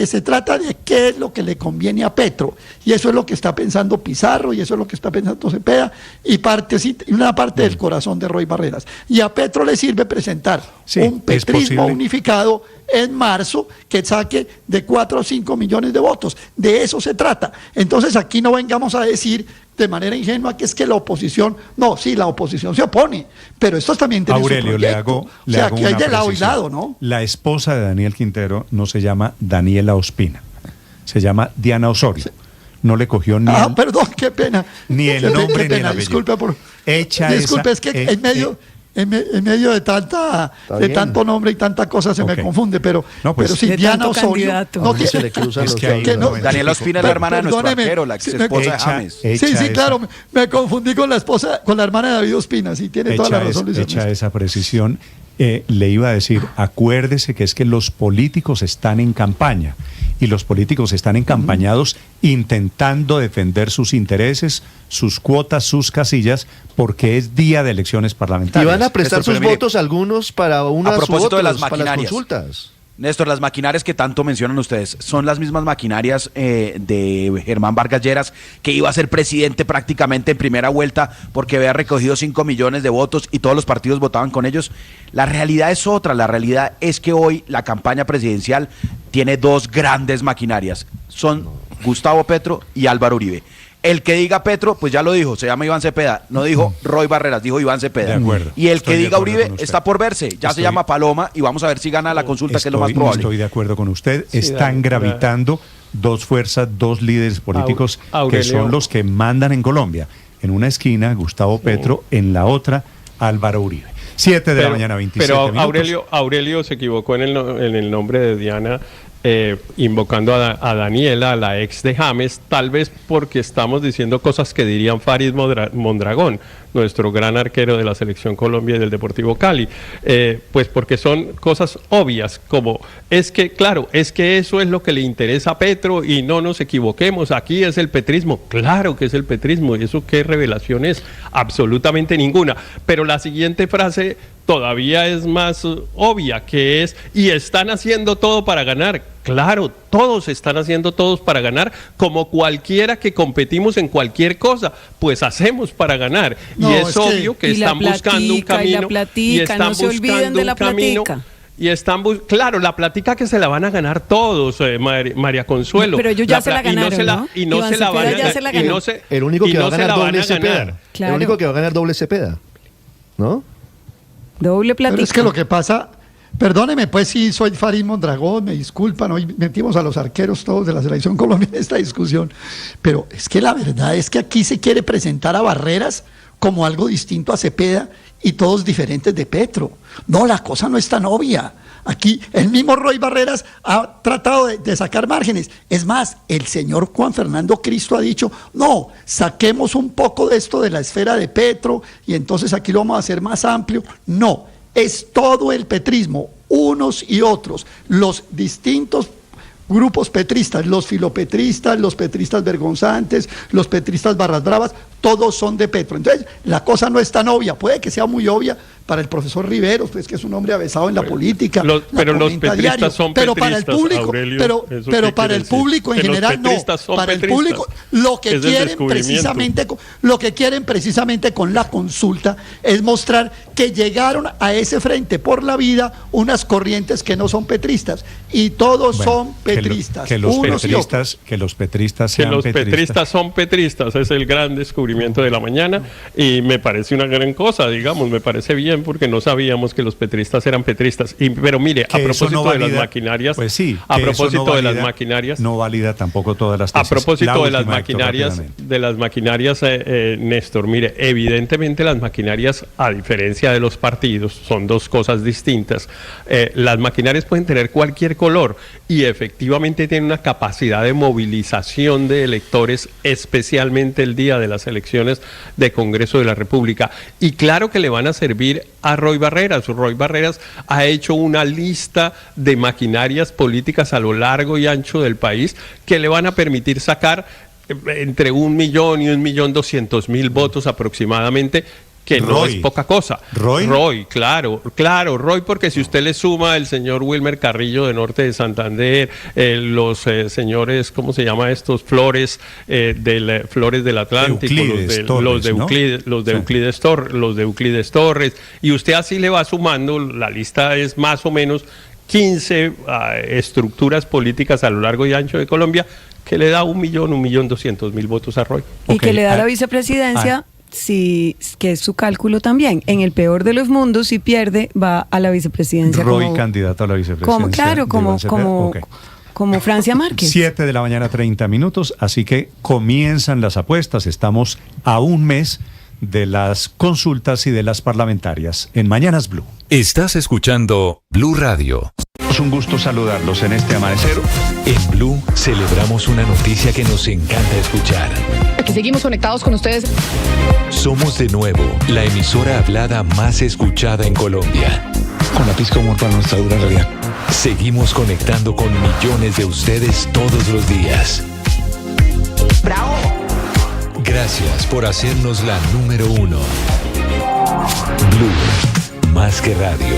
Se trata de qué es lo que le conviene a Petro. Y eso es lo que está pensando Pizarro, y eso es lo que está pensando Cepeda, y una parte del corazón de Roy Barreras. Y a Petro le sirve presentar un petrismo unificado en marzo que saque de 4 o 5 millones de votos. De eso se trata. Entonces aquí no vengamos a decir de manera ingenua que es que la oposición, no, sí, la oposición se opone, pero estos también tienen Aurelio, su proyecto. le hago aquí hay una de lado y precisión. lado, ¿no? La esposa de Daniel Quintero no se llama Daniela Ospina, se llama Diana Osorio. Sí. No le cogió ni perdón, qué pena. ni el Qué nombre pena, ni el apellido. Disculpe, es que en medio de tanto nombre y tanta cosa se me confunde, pero sí, de Diana tanto Osorio candidato. no Se tiene, le cruzan es los que ahí cables. no, Daniela Ospina es la hermana de nuestro perdóneme, arquero, la ex esposa de James. Sí, claro, me confundí con la esposa, con la hermana de David Ospina, sí, tiene toda la razón, Luis Hecha Ernesto. esa precisión, le iba a decir, acuérdese que es que los políticos están en campaña y los políticos están encampañados intentando defender sus intereses, sus cuotas, sus casillas, porque es día de elecciones Y parlamentarias. van a prestar Néstor, sus pero mire, votos algunos para unas a propósito u de las otros, para las maquinarias. consultas. Néstor, las maquinarias que tanto mencionan ustedes, son las mismas maquinarias de Germán Vargas Lleras, que iba a ser presidente prácticamente en primera vuelta porque había recogido 5 millones de votos y todos los partidos votaban con ellos. La realidad es otra, la realidad es que hoy la campaña presidencial tiene dos grandes maquinarias, son Gustavo Petro y Álvaro Uribe. El que diga Petro, pues ya lo dijo, se llama Iván Cepeda, no dijo Roy Barreras, dijo Iván Cepeda. De acuerdo. Y el que Estoy de diga acuerdo Uribe con usted. está por verse, ya se llama Paloma y vamos a ver si gana la consulta, que es lo más probable. Estoy de acuerdo con usted. Sí, Están gravitando dos fuerzas, dos líderes políticos que Aurelio. son los que mandan en Colombia. En una esquina, Gustavo Petro, en la otra, Álvaro Uribe. 7 de la mañana, 27 Pero minutos. Aurelio se equivocó en el nombre de Diana, invocando a Daniela, a la ex de James, tal vez porque estamos diciendo cosas que dirían Farid Mondragón, nuestro gran arquero de la Selección Colombia y del Deportivo Cali, pues porque son cosas obvias, como es que eso es lo que le interesa a Petro y no nos equivoquemos, aquí es el petrismo, claro que es el petrismo, y eso qué revelación es, absolutamente ninguna, pero la siguiente frase todavía es más obvia, que es, y están haciendo todo para ganar. Claro, todos están haciendo todos para ganar, como cualquiera que competimos en cualquier cosa, pues hacemos para ganar. No, y es obvio que y la están buscando un platica, y camino. la platica, no se olviden de la platica. Y están claro, la platica que se la van a ganar todos, María Consuelo. Pero ellos ya se la ganaron, ¿no? Y no Iván se la van a Cepeda ya se la ganar. ganó. El único que va a ganar doble Cepeda. Cepeda. Claro. El único que va a ganar doble Cepeda. ¿No? Doble platica. Pero es que lo que pasa, perdóneme, pues sí, soy Farid Mondragón, me disculpan, hoy metimos a los arqueros todos de la Selección Colombia en esta discusión, pero es que la verdad es que aquí se quiere presentar a Barreras como algo distinto a Cepeda y todos diferentes de Petro. No, la cosa no es tan obvia. Aquí el mismo Roy Barreras ha tratado de sacar márgenes. Es más, el señor Juan Fernando Cristo ha dicho, no, saquemos un poco de esto de la esfera de Petro y entonces aquí lo vamos a hacer más amplio. No, es todo el petrismo, unos y otros, los distintos grupos petristas, los filopetristas, los petristas vergonzantes, los petristas barras bravas, todos son de Petro. Entonces, la cosa no es tan obvia, puede que sea muy obvia para el profesor Riveros, pues que es un hombre avesado en la política, pero los petristas diario, son pero petristas, para el público, Aurelio, pero para el público en general no, para el público lo que quieren precisamente con la consulta es mostrar que llegaron a ese frente por la vida unas corrientes que no son petristas y todos son petristas, que los unos y otros. petristas sean Que los petristas son petristas, es el gran descubrimiento. descubrimiento de la mañana y me parece una gran cosa, digamos, me parece bien porque no sabíamos que los petristas eran petristas. Pero mire, a propósito de las maquinarias, pues sí, a propósito de las maquinarias, no valida tampoco todas las tesis. A propósito de las maquinarias, Néstor, mire, evidentemente las maquinarias, a diferencia de los partidos, son dos cosas distintas. Las maquinarias pueden tener cualquier color y efectivamente tienen una capacidad de movilización de electores, especialmente el día de las elecciones de Congreso de la República. Y claro que le van a servir a Roy Barreras. Roy Barreras ha hecho una lista de maquinarias políticas a lo largo y ancho del país que le van a permitir sacar entre 1 millón y 1.200.000 votos aproximadamente, que no Roy. es poca cosa. Roy, claro, Roy, porque si usted le suma el señor Wilmer Carrillo de Norte de Santander, los señores, ¿cómo se llama estos? Flores del Atlántico, los de Euclides Torres, y usted así le va sumando, la lista es más o menos 15 estructuras políticas a lo largo y ancho de Colombia, que le da 1.200.000 votos a Roy. Y que le da la vicepresidencia. Sí, que es su cálculo también. En el peor de los mundos, si pierde, va a la vicepresidencia. Roy candidato a la vicepresidencia. Como Francia Márquez. 7 de la mañana, 30 minutos. Así que comienzan las apuestas. Estamos a un mes de las consultas y de las parlamentarias en Mañanas Blue. Estás escuchando Blue Radio. Es un gusto saludarlos en este amanecer. En Blue celebramos una noticia que nos encanta escuchar. Aquí seguimos conectados con ustedes. Somos de nuevo la emisora hablada más escuchada en Colombia. Con la pizca humor para nuestra dura realidad. Seguimos conectando con millones de ustedes todos los días. ¡Bravo! Gracias por hacernos la número 1. Blue, más que radio.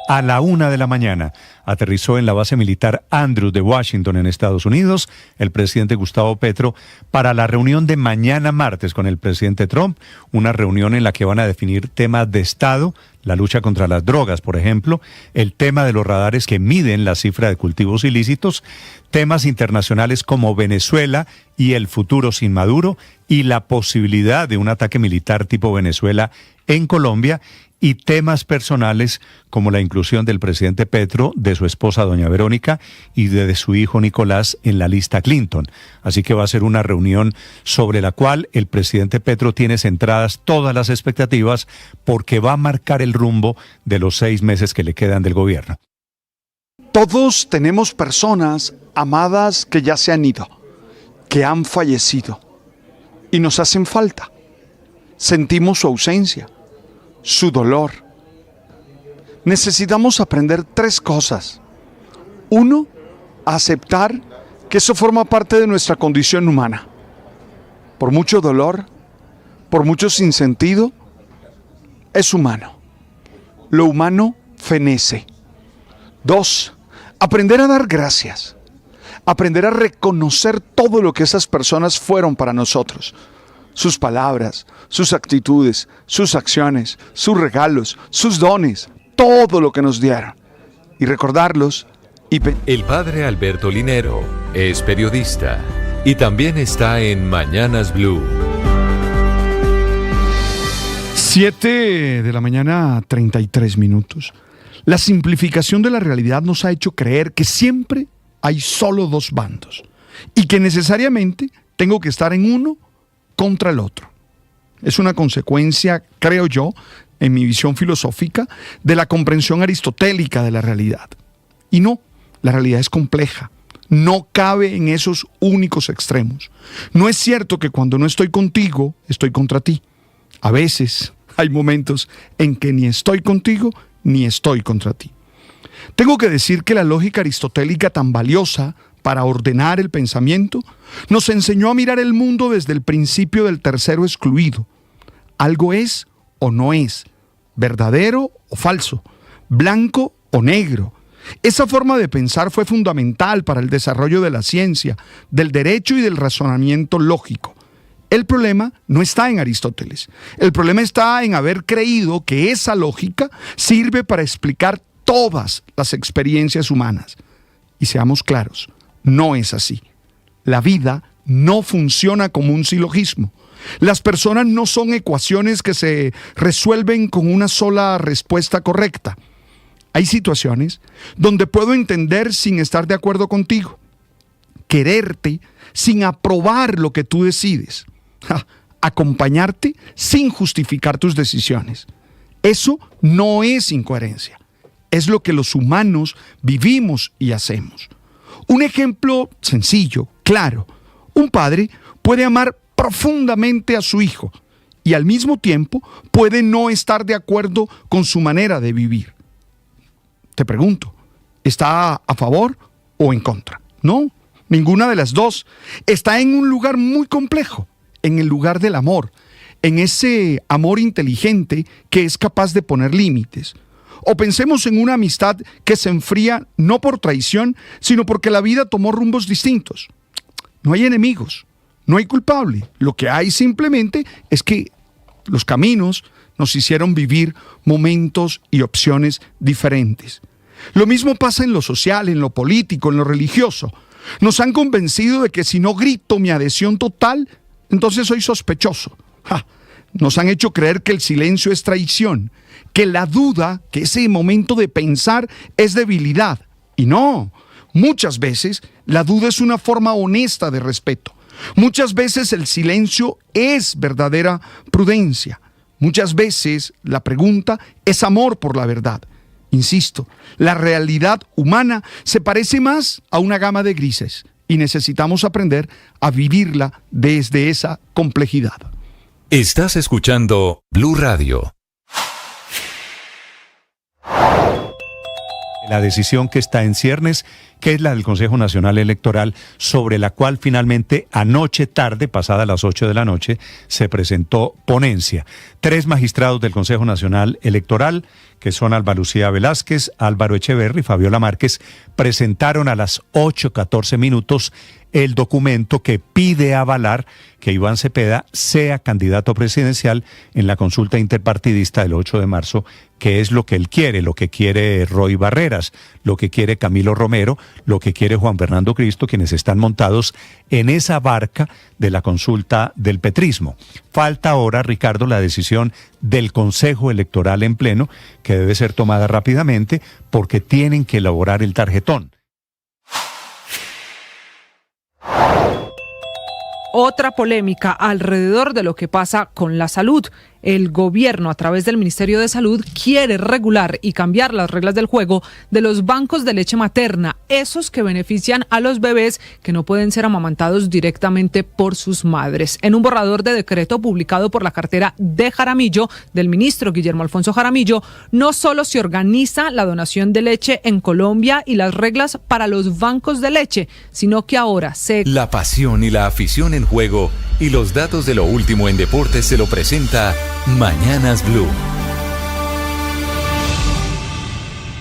A la 1 de la mañana aterrizó en la base militar Andrews de Washington, en Estados Unidos, el presidente Gustavo Petro para la reunión de mañana martes con el presidente Trump, una reunión en la que van a definir temas de Estado, la lucha contra las drogas, por ejemplo, el tema de los radares que miden la cifra de cultivos ilícitos, temas internacionales como Venezuela y el futuro sin Maduro y la posibilidad de un ataque militar tipo Venezuela en Colombia, y temas personales como la inclusión del presidente Petro, de su esposa doña Verónica y de su hijo Nicolás en la lista Clinton. Así que va a ser una reunión sobre la cual el presidente Petro tiene centradas todas las expectativas porque va a marcar el rumbo de los 6 meses que le quedan del gobierno. Todos tenemos personas amadas que ya se han ido, que han fallecido y nos hacen falta. Sentimos su ausencia, su dolor. Necesitamos aprender 3 cosas. 1, aceptar que eso forma parte de nuestra condición humana. Por mucho dolor, por mucho sinsentido, es humano. Lo humano fenece. 2, aprender a dar gracias. Aprender a reconocer todo lo que esas personas fueron para nosotros. Sus palabras, sus actitudes, sus acciones, sus regalos, sus dones, todo lo que nos dieron. Y recordarlos y... El padre Alberto Linero es periodista y también está en Mañanas Blue. 7 de la mañana, 33 minutos. La simplificación de la realidad nos ha hecho creer que siempre hay solo 2 bandos y que necesariamente tengo que estar en uno contra el otro. Es una consecuencia, creo yo, en mi visión filosófica, de la comprensión aristotélica de la realidad. Y no, la realidad es compleja. No cabe en esos únicos extremos. No es cierto que cuando no estoy contigo, estoy contra ti. A veces hay momentos en que ni estoy contigo, ni estoy contra ti. Tengo que decir que la lógica aristotélica tan valiosa para ordenar el pensamiento, nos enseñó a mirar el mundo desde el principio del tercero excluido. Algo es o no es, verdadero o falso, blanco o negro. Esa forma de pensar fue fundamental para el desarrollo de la ciencia, del derecho y del razonamiento lógico. El problema no está en Aristóteles. El problema está en haber creído que esa lógica sirve para explicar todas las experiencias humanas. Y seamos claros, no es así. La vida no funciona como un silogismo. Las personas no son ecuaciones que se resuelven con una sola respuesta correcta. Hay situaciones donde puedo entender sin estar de acuerdo contigo, quererte sin aprobar lo que tú decides, acompañarte sin justificar tus decisiones. Eso no es incoherencia, es lo que los humanos vivimos y hacemos. Un ejemplo sencillo, claro: un padre puede amar profundamente a su hijo y al mismo tiempo puede no estar de acuerdo con su manera de vivir. Te pregunto, ¿está a favor o en contra? No, ninguna de las dos. Está en un lugar muy complejo, en el lugar del amor, en ese amor inteligente que es capaz de poner límites. O pensemos en una amistad que se enfría no por traición, sino porque la vida tomó rumbos distintos. No hay enemigos, no hay culpable. Lo que hay simplemente es que los caminos nos hicieron vivir momentos y opciones diferentes. Lo mismo pasa en lo social, en lo político, en lo religioso. Nos han convencido de que si no grito mi adhesión total, entonces soy sospechoso. Nos han hecho creer que el silencio es traición, que la duda, que ese momento de pensar es debilidad. Y no, muchas veces la duda es una forma honesta de respeto. Muchas veces el silencio es verdadera prudencia. Muchas veces la pregunta es amor por la verdad. Insisto, la realidad humana se parece más a una gama de grises y necesitamos aprender a vivirla desde esa complejidad. Estás escuchando Blue Radio. La decisión que está en ciernes, que es la del Consejo Nacional Electoral, sobre la cual finalmente anoche tarde, pasada las 8 de la noche, se presentó ponencia. 3 magistrados del Consejo Nacional Electoral, que son Alba Lucía Velázquez, Álvaro Echeverri y Fabiola Márquez, presentaron a las 8:14 minutos el documento que pide avalar que Iván Cepeda sea candidato presidencial en la consulta interpartidista del 8 de marzo, que es lo que él quiere, lo que quiere Roy Barreras, lo que quiere Camilo Romero, lo que quiere Juan Fernando Cristo, quienes están montados en esa barca de la consulta del petrismo. Falta ahora, Ricardo, la decisión del Consejo Electoral en pleno, que debe ser tomada rápidamente porque tienen que elaborar el tarjetón. Otra polémica alrededor de lo que pasa con la salud. El gobierno, a través del Ministerio de Salud, quiere regular y cambiar las reglas del juego de los bancos de leche materna, esos que benefician a los bebés que no pueden ser amamantados directamente por sus madres. En un borrador de decreto publicado por la cartera de Jaramillo, del ministro Guillermo Alfonso Jaramillo, no solo se organiza la donación de leche en Colombia y las reglas para los bancos de leche, sino que ahora La pasión y la afición en juego y los datos de lo último en deportes se lo presenta Mañanas Blue.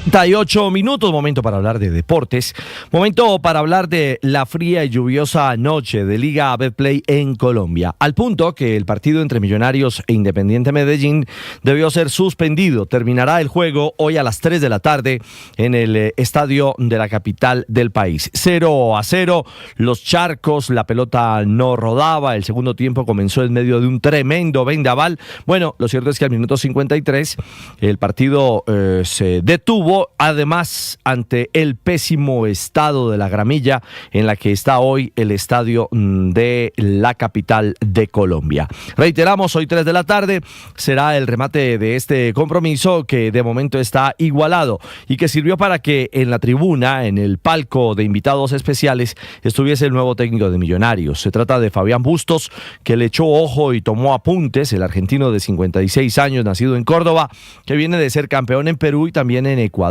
38 minutos, momento para hablar de deportes, momento para hablar de la fría y lluviosa noche de Liga Betplay en Colombia, al punto que el partido entre Millonarios e Independiente Medellín debió ser suspendido. Terminará el juego hoy a las 3 de la tarde en el estadio de la capital del país. 0-0, los charcos, la pelota no rodaba, el segundo tiempo comenzó en medio de un tremendo vendaval. Bueno, lo cierto es que al minuto 53 el partido se detuvo, además ante el pésimo estado de la gramilla en la que está hoy el estadio de la capital de Colombia. Reiteramos, hoy 3 de la tarde será el remate de este compromiso, que de momento está igualado y que sirvió para que en la tribuna, en el palco de invitados especiales, estuviese el nuevo técnico de Millonarios. Se trata de Fabián Bustos, que le echó ojo y tomó apuntes, el argentino de 56 años, nacido en Córdoba, que viene de ser campeón en Perú y también en Ecuador.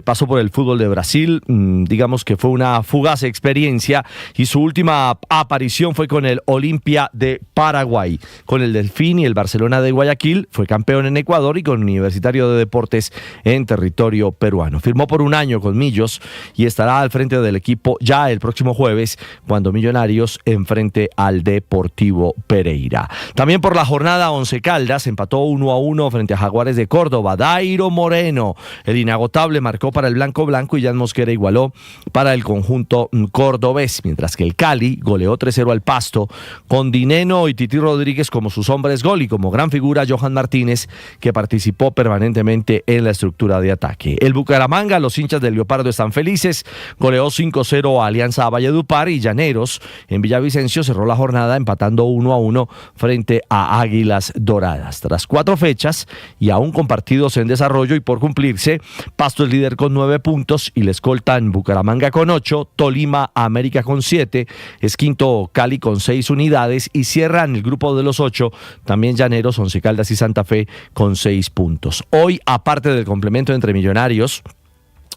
Pasó por el fútbol de Brasil, digamos que fue una fugaz experiencia, y su última aparición fue con el Olimpia de Paraguay. Con el Delfín y el Barcelona de Guayaquil fue campeón en Ecuador y con Universitario de Deportes en territorio peruano. Firmó por un año con Millos y estará al frente del equipo ya el próximo jueves, cuando Millonarios enfrente al Deportivo Pereira. También por la jornada, Once Caldas empató 1-1 frente a Jaguares de Córdoba. Dairo Moreno, el inagotable marcó para el blanco y Jan Mosquera igualó para el conjunto cordobés, mientras que el Cali goleó 3-0 al Pasto, con Dineno y Titi Rodríguez como sus hombres gol y como gran figura Johan Martínez, que participó permanentemente en la estructura de ataque. El Bucaramanga, los hinchas del Leopardo están felices, goleó 5-0 a Alianza Valledupar, y Llaneros en Villavicencio cerró la jornada empatando 1-1 frente a Águilas Doradas. Tras 4 fechas y aún con partidos en desarrollo y por cumplirse, Pasto es líder con 9 puntos y le escoltan Bucaramanga con 8, Tolima, América con 7, es quinto Cali con 6 unidades y cierran el grupo de los 8 también Llaneros, Once Caldas y Santa Fe con 6 puntos. Hoy, aparte del complemento entre Millonarios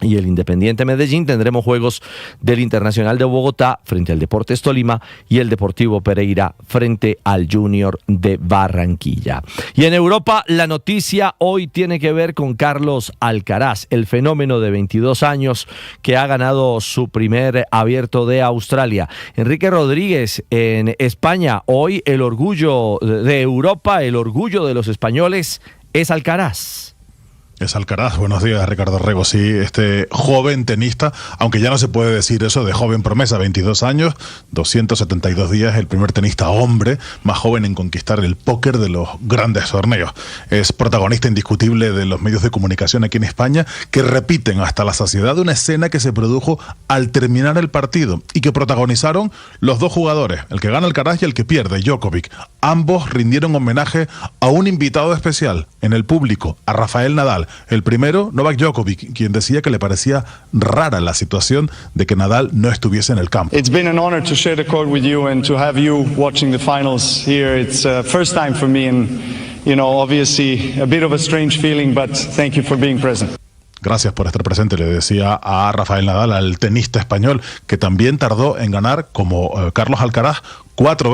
y el Independiente Medellín, tendremos juegos del Internacional de Bogotá frente al Deportes Tolima y el Deportivo Pereira frente al Junior de Barranquilla. Y en Europa, la noticia hoy tiene que ver con Carlos Alcaraz, el fenómeno de 22 años que ha ganado su primer Abierto de Australia. Enrique Rodríguez, en España, hoy el orgullo de Europa, el orgullo de los españoles es Alcaraz. Es Alcaraz. Buenos días, Ricardo Rego. Sí, este joven tenista, aunque ya no se puede decir eso de joven promesa, 22 años, 272 días, el primer tenista hombre más joven en conquistar el póker de los grandes torneos. Es protagonista indiscutible de los medios de comunicación aquí en España, que repiten hasta la saciedad una escena que se produjo al terminar el partido y que protagonizaron los dos jugadores, el que gana Alcaraz y el que pierde, Djokovic. Ambos rindieron homenaje a un invitado especial en el público, a Rafael Nadal. El primero, Novak Djokovic, quien decía que le parecía rara la situación de que Nadal no estuviese en el campo. It's been an honor to share the court with you and to have you watching the finals here. It's first time for me and, you know, obviously a bit of a strange feeling, but thank you for being present. Gracias por estar presente, le decía a Rafael Nadal, al tenista español, que también tardó en ganar, como Carlos Alcaraz, 4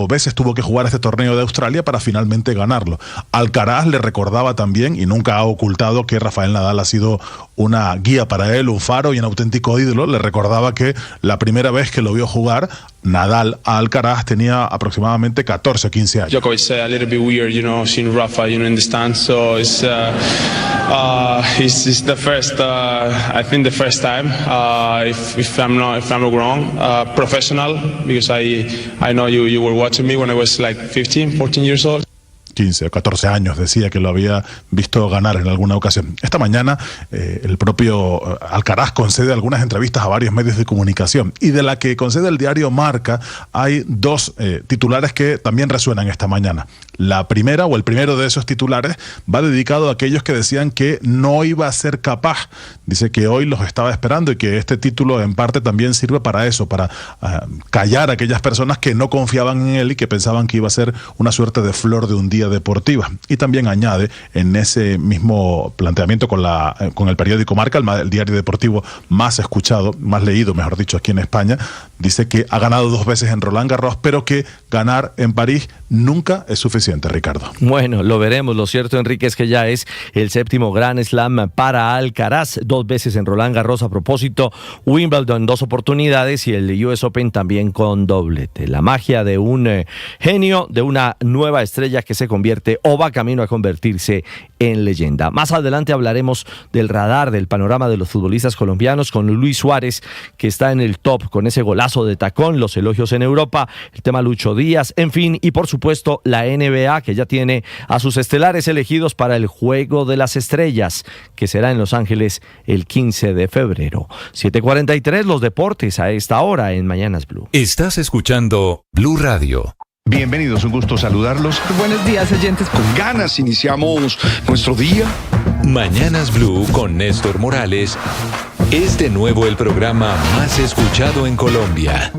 veces tuvo que jugar este torneo de Australia para finalmente ganarlo. Alcaraz le recordaba también, y nunca ha ocultado, que Rafael Nadal ha sido una guía para él, un faro y un auténtico ídolo. Le recordaba que la primera vez que lo vio jugar, Nadal a Alcaraz, tenía aproximadamente 14 o 15 años. Djokovic a little bit weird, you know, seeing Rafa, you know, in the stands. So it's the first, I think the first time, if I'm not wrong, professional, because I know you were watching me when I was like 14 years old. 15 o 14 años, decía que lo había visto ganar en alguna ocasión. Esta mañana el propio Alcaraz concede algunas entrevistas a varios medios de comunicación, y de la que concede el diario Marca hay 2 titulares que también resuenan esta mañana. La primera, o el primero de esos titulares, va dedicado a aquellos que decían que no iba a ser capaz. Dice que hoy los estaba esperando y que este título en parte también sirve para eso, para callar a aquellas personas que no confiaban en él y que pensaban que iba a ser una suerte de flor de un día deportiva. Y también añade en ese mismo planteamiento con el periódico Marca, el diario deportivo más escuchado, más leído, mejor dicho, aquí en España, dice que ha ganado 2 veces en Roland Garros, pero que ganar en París nunca es suficiente, Ricardo. Bueno, lo veremos. Lo cierto, Enrique, es que ya es el 7º Grand Slam para Alcaraz, 2 veces en Roland Garros a propósito, Wimbledon 2 oportunidades y el US Open también con doblete. La magia de un genio, de una nueva estrella que se convierte o va camino a convertirse en leyenda. Más adelante hablaremos del radar, del panorama de los futbolistas colombianos con Luis Suárez, que está en el top con ese golazo de tacón, los elogios en Europa, el tema Lucho Díaz, en fin, y por supuesto la NBA, que ya tiene a sus estelares elegidos para el Juego de las Estrellas, que será en Los Ángeles el 15 de febrero. 7:43, los deportes a esta hora en Mañanas Blue. Estás escuchando Blue Radio. Bienvenidos, un gusto saludarlos. Buenos días, oyentes. Con ganas iniciamos nuestro día. Mañanas Blue con Néstor Morales es de nuevo el programa más escuchado en Colombia.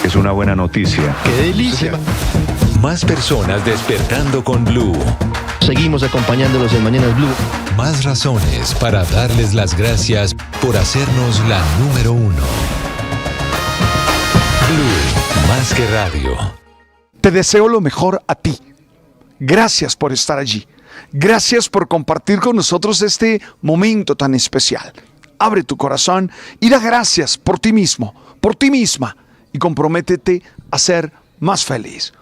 Es una buena noticia. ¡Qué delicia! Más personas despertando con Blue. Seguimos acompañándolos en Mañanas Blue. Más razones para darles las gracias por hacernos la número 1. Blue, más que radio. Te deseo lo mejor a ti. Gracias por estar allí. Gracias por compartir con nosotros este momento tan especial. Abre tu corazón y da gracias por ti mismo, por ti misma, y comprométete a ser más feliz.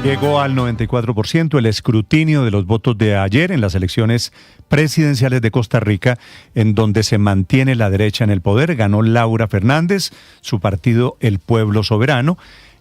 Llegó al 94% el escrutinio de los votos de ayer en las elecciones presidenciales de Costa Rica, en donde se mantiene la derecha en el poder. Ganó Laura Fernández, su partido El Pueblo Soberano.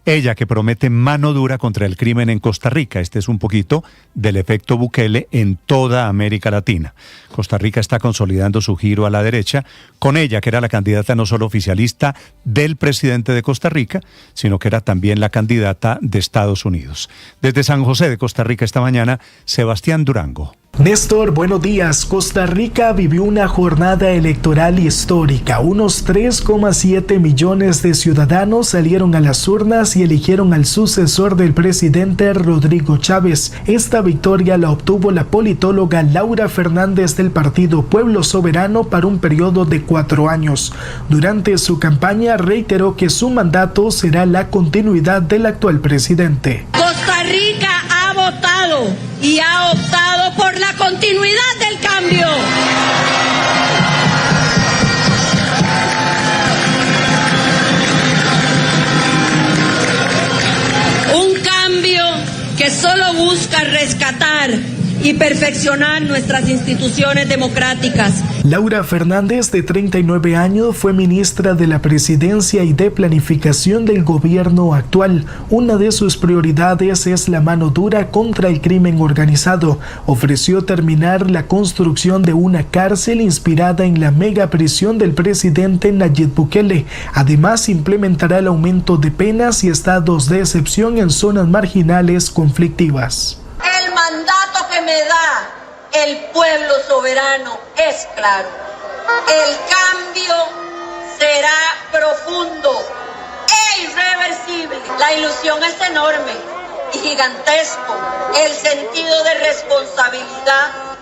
Ella que promete mano dura contra el crimen en Costa Rica. Este es un poquito del efecto Bukele en toda América Latina. Costa Rica está consolidando su giro a la derecha, con ella que era la candidata no solo oficialista del presidente de Costa Rica, sino que era también la candidata de Estados Unidos. Desde San José de Costa Rica esta mañana, Sebastián Durango. Néstor, buenos días. Costa Rica vivió una jornada electoral histórica. Unos 3,7 millones de ciudadanos salieron a las urnas y eligieron al sucesor del presidente Rodrigo Chávez. Esta victoria la obtuvo la politóloga Laura Fernández del partido Pueblo Soberano para un periodo de 4 años. Durante su campaña reiteró que su mandato será la continuidad del actual presidente. Costa Rica ha votado y ha optado por la continuidad del cambio. Un cambio que solo busca rescatar y perfeccionar nuestras instituciones democráticas. Laura Fernández, de 39 años, fue ministra de la Presidencia y de Planificación del gobierno actual. Una de sus prioridades es la mano dura contra el crimen organizado. Ofreció terminar la construcción de una cárcel inspirada en la mega prisión del presidente Nayib Bukele. Además, implementará el aumento de penas y estados de excepción en zonas marginales conflictivas. El mandato que me da el pueblo soberano es claro. El cambio será profundo e irreversible. La ilusión es enorme y gigantesco. El sentido de responsabilidad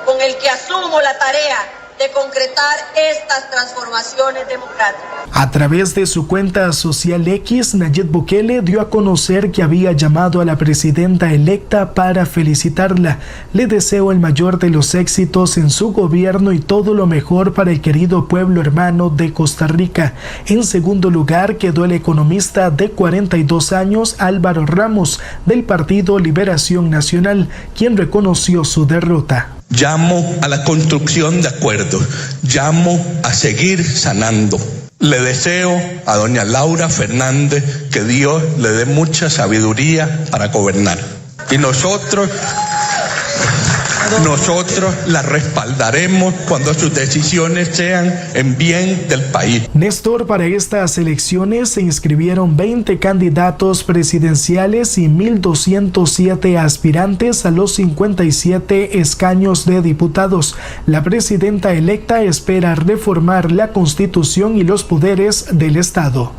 con el que asumo la tarea de concretar estas transformaciones democráticas. A través de su cuenta social X, Nayib Bukele dio a conocer que había llamado a la presidenta electa para felicitarla. Le deseo el mayor de los éxitos en su gobierno y todo lo mejor para el querido pueblo hermano de Costa Rica. En segundo lugar quedó el economista de 42 años Álvaro Ramos, del Partido Liberación Nacional, quien reconoció su derrota. Llamo a la construcción de acuerdos, llamo a seguir sanando. Le deseo a doña Laura Fernández que Dios le dé mucha sabiduría para gobernar. Y nosotros la respaldaremos cuando sus decisiones sean en bien del país. Néstor, para estas elecciones se inscribieron 20 candidatos presidenciales y 1.207 aspirantes a los 57 escaños de diputados. La presidenta electa espera reformar la Constitución y los poderes del Estado.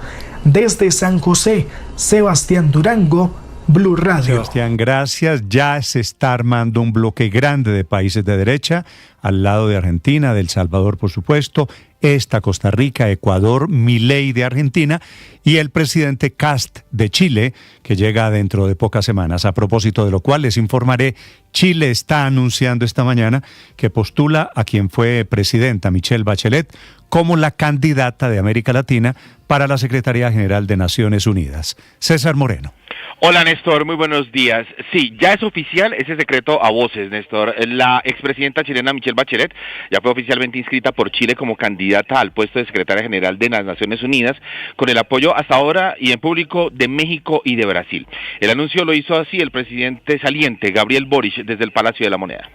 Desde San José, Sebastián Durango, Blue Radio. Sebastián, gracias. Ya se está armando un bloque grande de países de derecha, al lado de Argentina, de El Salvador, por supuesto, está Costa Rica, Ecuador, Milei de Argentina y el presidente Kast de Chile, que llega dentro de pocas semanas. A propósito de lo cual les informaré, Chile está anunciando esta mañana que postula a quien fue presidenta, Michelle Bachelet, como la candidata de América Latina para la Secretaría General de Naciones Unidas. César Moreno. Hola Néstor, muy buenos días. Sí, ya es oficial ese secreto a voces, Néstor. La expresidenta chilena Michelle Bachelet ya fue oficialmente inscrita por Chile como candidata al puesto de secretaria general de las Naciones Unidas, con el apoyo hasta ahora y en público de México y de Brasil. El anuncio lo hizo así el presidente saliente, Gabriel Boric, desde el Palacio de la Moneda.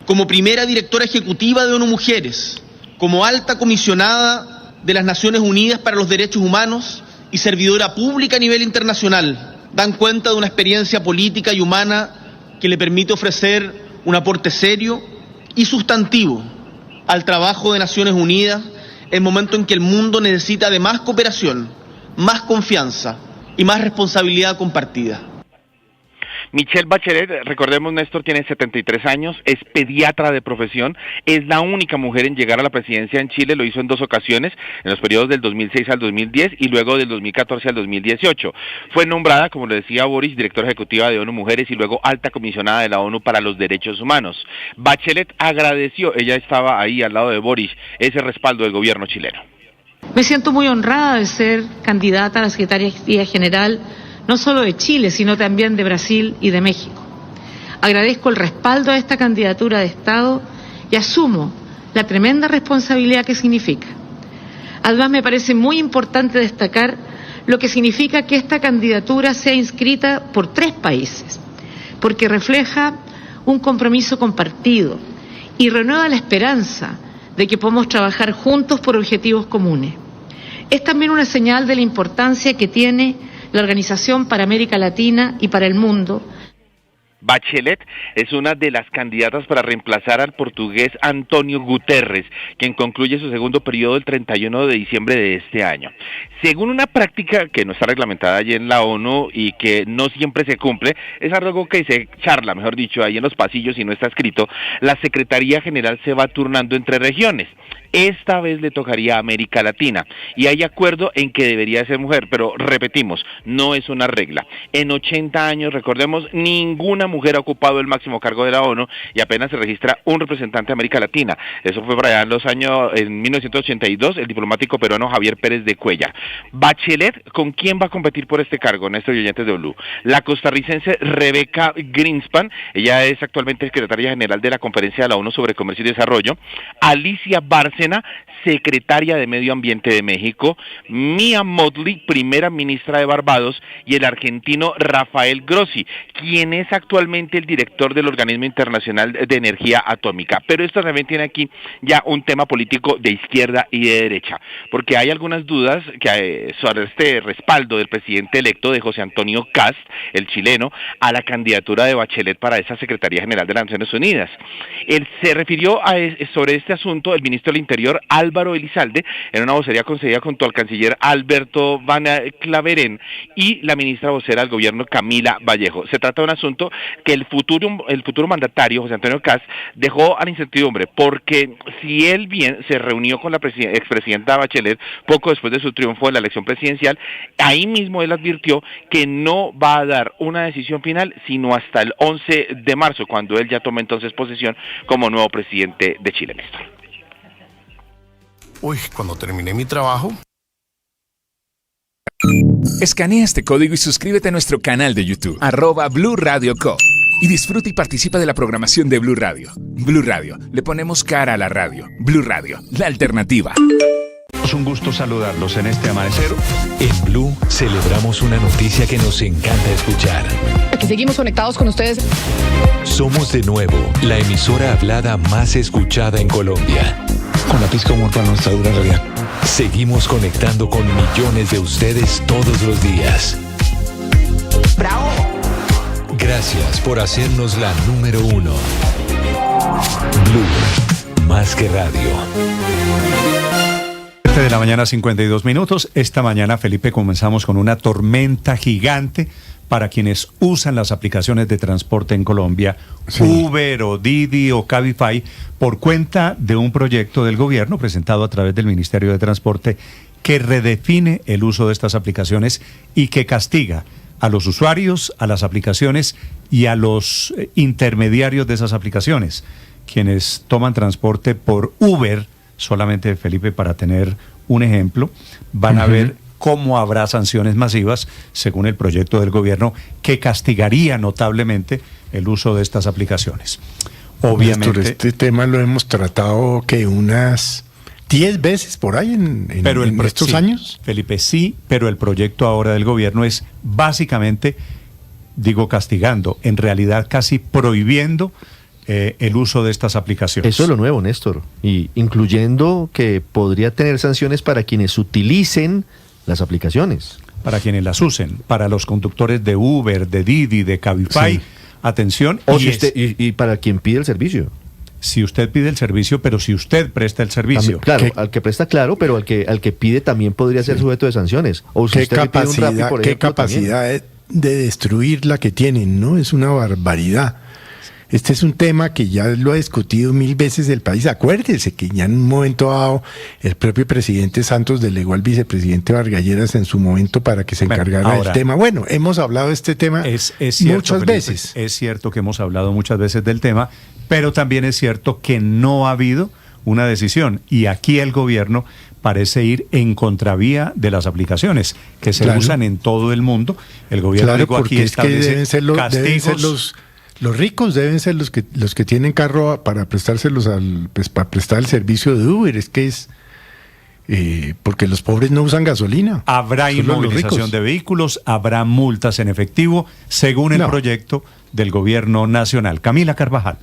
Como primera directora ejecutiva de ONU Mujeres, como alta comisionada de las Naciones Unidas para los Derechos Humanos y servidora pública a nivel internacional, dan cuenta de una experiencia política y humana que le permite ofrecer un aporte serio y sustantivo al trabajo de Naciones Unidas en el momento en que el mundo necesita de más cooperación, más confianza y más responsabilidad compartida. Michelle Bachelet, recordemos Néstor, tiene 73 años, es pediatra de profesión, es la única mujer en llegar a la presidencia en Chile, lo hizo en 2 ocasiones, en los periodos del 2006 al 2010 y luego del 2014 al 2018. Fue nombrada, como le decía Boris, directora ejecutiva de ONU Mujeres y luego alta comisionada de la ONU para los Derechos Humanos. Bachelet agradeció, ella estaba ahí al lado de Boris, ese respaldo del gobierno chileno. Me siento muy honrada de ser candidata a la Secretaría General no solo de Chile, sino también de Brasil y de México. Agradezco el respaldo a esta candidatura de Estado y asumo la tremenda responsabilidad que significa. Además, me parece muy importante destacar lo que significa que esta candidatura sea inscrita por 3 países, porque refleja un compromiso compartido y renueva la esperanza de que podamos trabajar juntos por objetivos comunes. Es también una señal de la importancia que tiene la Organización para América Latina y para el mundo. Bachelet es una de las candidatas para reemplazar al portugués Antonio Guterres, quien concluye su segundo periodo el 31 de diciembre de este año. Según una práctica que no está reglamentada allí en la ONU y que no siempre se cumple, es algo que se charla, mejor dicho, ahí en los pasillos y no está escrito, la Secretaría General se va turnando entre regiones. Esta vez le tocaría a América Latina y hay acuerdo en que debería ser mujer, pero repetimos, no es una regla. En 80 años, recordemos, ninguna mujer ha ocupado el máximo cargo de la ONU y apenas se registra un representante de América Latina. Eso fue para allá en 1982, el diplomático peruano Javier Pérez de Cuellar. Bachelet, ¿con quién va a competir por este cargo, Néstor y oyentes de Blue? La costarricense Rebecca Greenspan, ella es actualmente secretaria general de la Conferencia de la ONU sobre Comercio y Desarrollo. Alicia Bárcena, secretaria de Medio Ambiente de México. Mia Mottley, primera ministra de Barbados, y el argentino Rafael Grossi, quien es actualmente el director del Organismo Internacional de Energía Atómica. Pero esto también tiene aquí ya un tema político de izquierda y de derecha, porque hay algunas dudas sobre este respaldo del presidente electo de José Antonio Kast, el chileno, a la candidatura de Bachelet para esa Secretaría General de las Naciones Unidas. Él se refirió sobre este asunto el ministro del Interior Álvaro Elizalde en una vocería concedida junto al canciller Alberto Van Claveren y la ministra vocera del gobierno Camila Vallejo. Se trata de un asunto que el futuro mandatario José Antonio Kast dejó a la incertidumbre, porque si él bien se reunió con la expresidenta Bachelet poco después de su triunfo en la elección presidencial, ahí mismo él advirtió que no va a dar una decisión final sino hasta el 11 de marzo, cuando él ya tome entonces posesión como nuevo presidente de Chile, Néstor. Cuando terminé mi trabajo. Escanea este código y suscríbete a nuestro canal de YouTube, @Blue Radio Co. Y disfruta y participa de la programación de Blue Radio. Blue Radio, le ponemos cara a la radio. Blue Radio, la alternativa. Es un gusto saludarlos en este amanecer. En Blue celebramos una noticia que nos encanta escuchar. Aquí seguimos conectados con ustedes. Somos de nuevo la emisora hablada más escuchada en Colombia. Con la pizca de humor para nuestra dura realidad. Seguimos conectando con millones de ustedes todos los días. ¡Bravo! Gracias por hacernos la número 1. Blue, más que radio. De la mañana, 52 minutos. Esta mañana, Felipe, comenzamos con una tormenta gigante para quienes usan las aplicaciones de transporte en Colombia, sí. Uber o Didi o Cabify, por cuenta de un proyecto del gobierno presentado a través del Ministerio de Transporte que redefine el uso de estas aplicaciones y que castiga a los usuarios, a las aplicaciones y a los intermediarios de esas aplicaciones, quienes toman transporte por Uber. Solamente, Felipe, para tener un ejemplo, van a ver cómo habrá sanciones masivas, según el proyecto del gobierno, que castigaría notablemente el uso de estas aplicaciones. Obviamente, Néstor, este tema lo hemos tratado que unas 10 veces por ahí en estos años. Felipe, sí, pero el proyecto ahora del gobierno es básicamente, digo castigando, en realidad casi prohibiendo el uso de estas aplicaciones. Eso es lo nuevo, Néstor, y incluyendo que podría tener sanciones para quienes utilicen las aplicaciones. Para quienes las usen, para los conductores de Uber, de Didi, de Cabify, sí. Atención. Y para quien pide el servicio. Si usted pide el servicio, pero si usted presta el servicio. También, claro, al que presta, claro, pero al que pide también podría ser sujeto de sanciones. O si usted pide un Rappi, por ejemplo, ¿qué capacidad de destruir la que tienen? ¿No? Es una barbaridad. Este es un tema que ya lo ha discutido 1000 veces el país. Acuérdese que ya en un momento dado el propio presidente Santos delegó al vicepresidente Vargas Lleras en su momento para que se encargara del tema. Bueno, hemos hablado de este tema cierto, muchas Felipe, veces. Es cierto que hemos hablado muchas veces del tema, pero también es cierto que no ha habido una decisión. Y aquí el gobierno parece ir en contravía de las aplicaciones que se usan en todo el mundo. El gobierno aquí establece deben ser castigos. Los ricos deben ser los que tienen carro para prestárselos para prestar el servicio de Uber. Es que es porque los pobres no usan gasolina. Habrá inmovilización de vehículos, habrá multas en efectivo, según el proyecto del gobierno nacional. Camila Carvajal.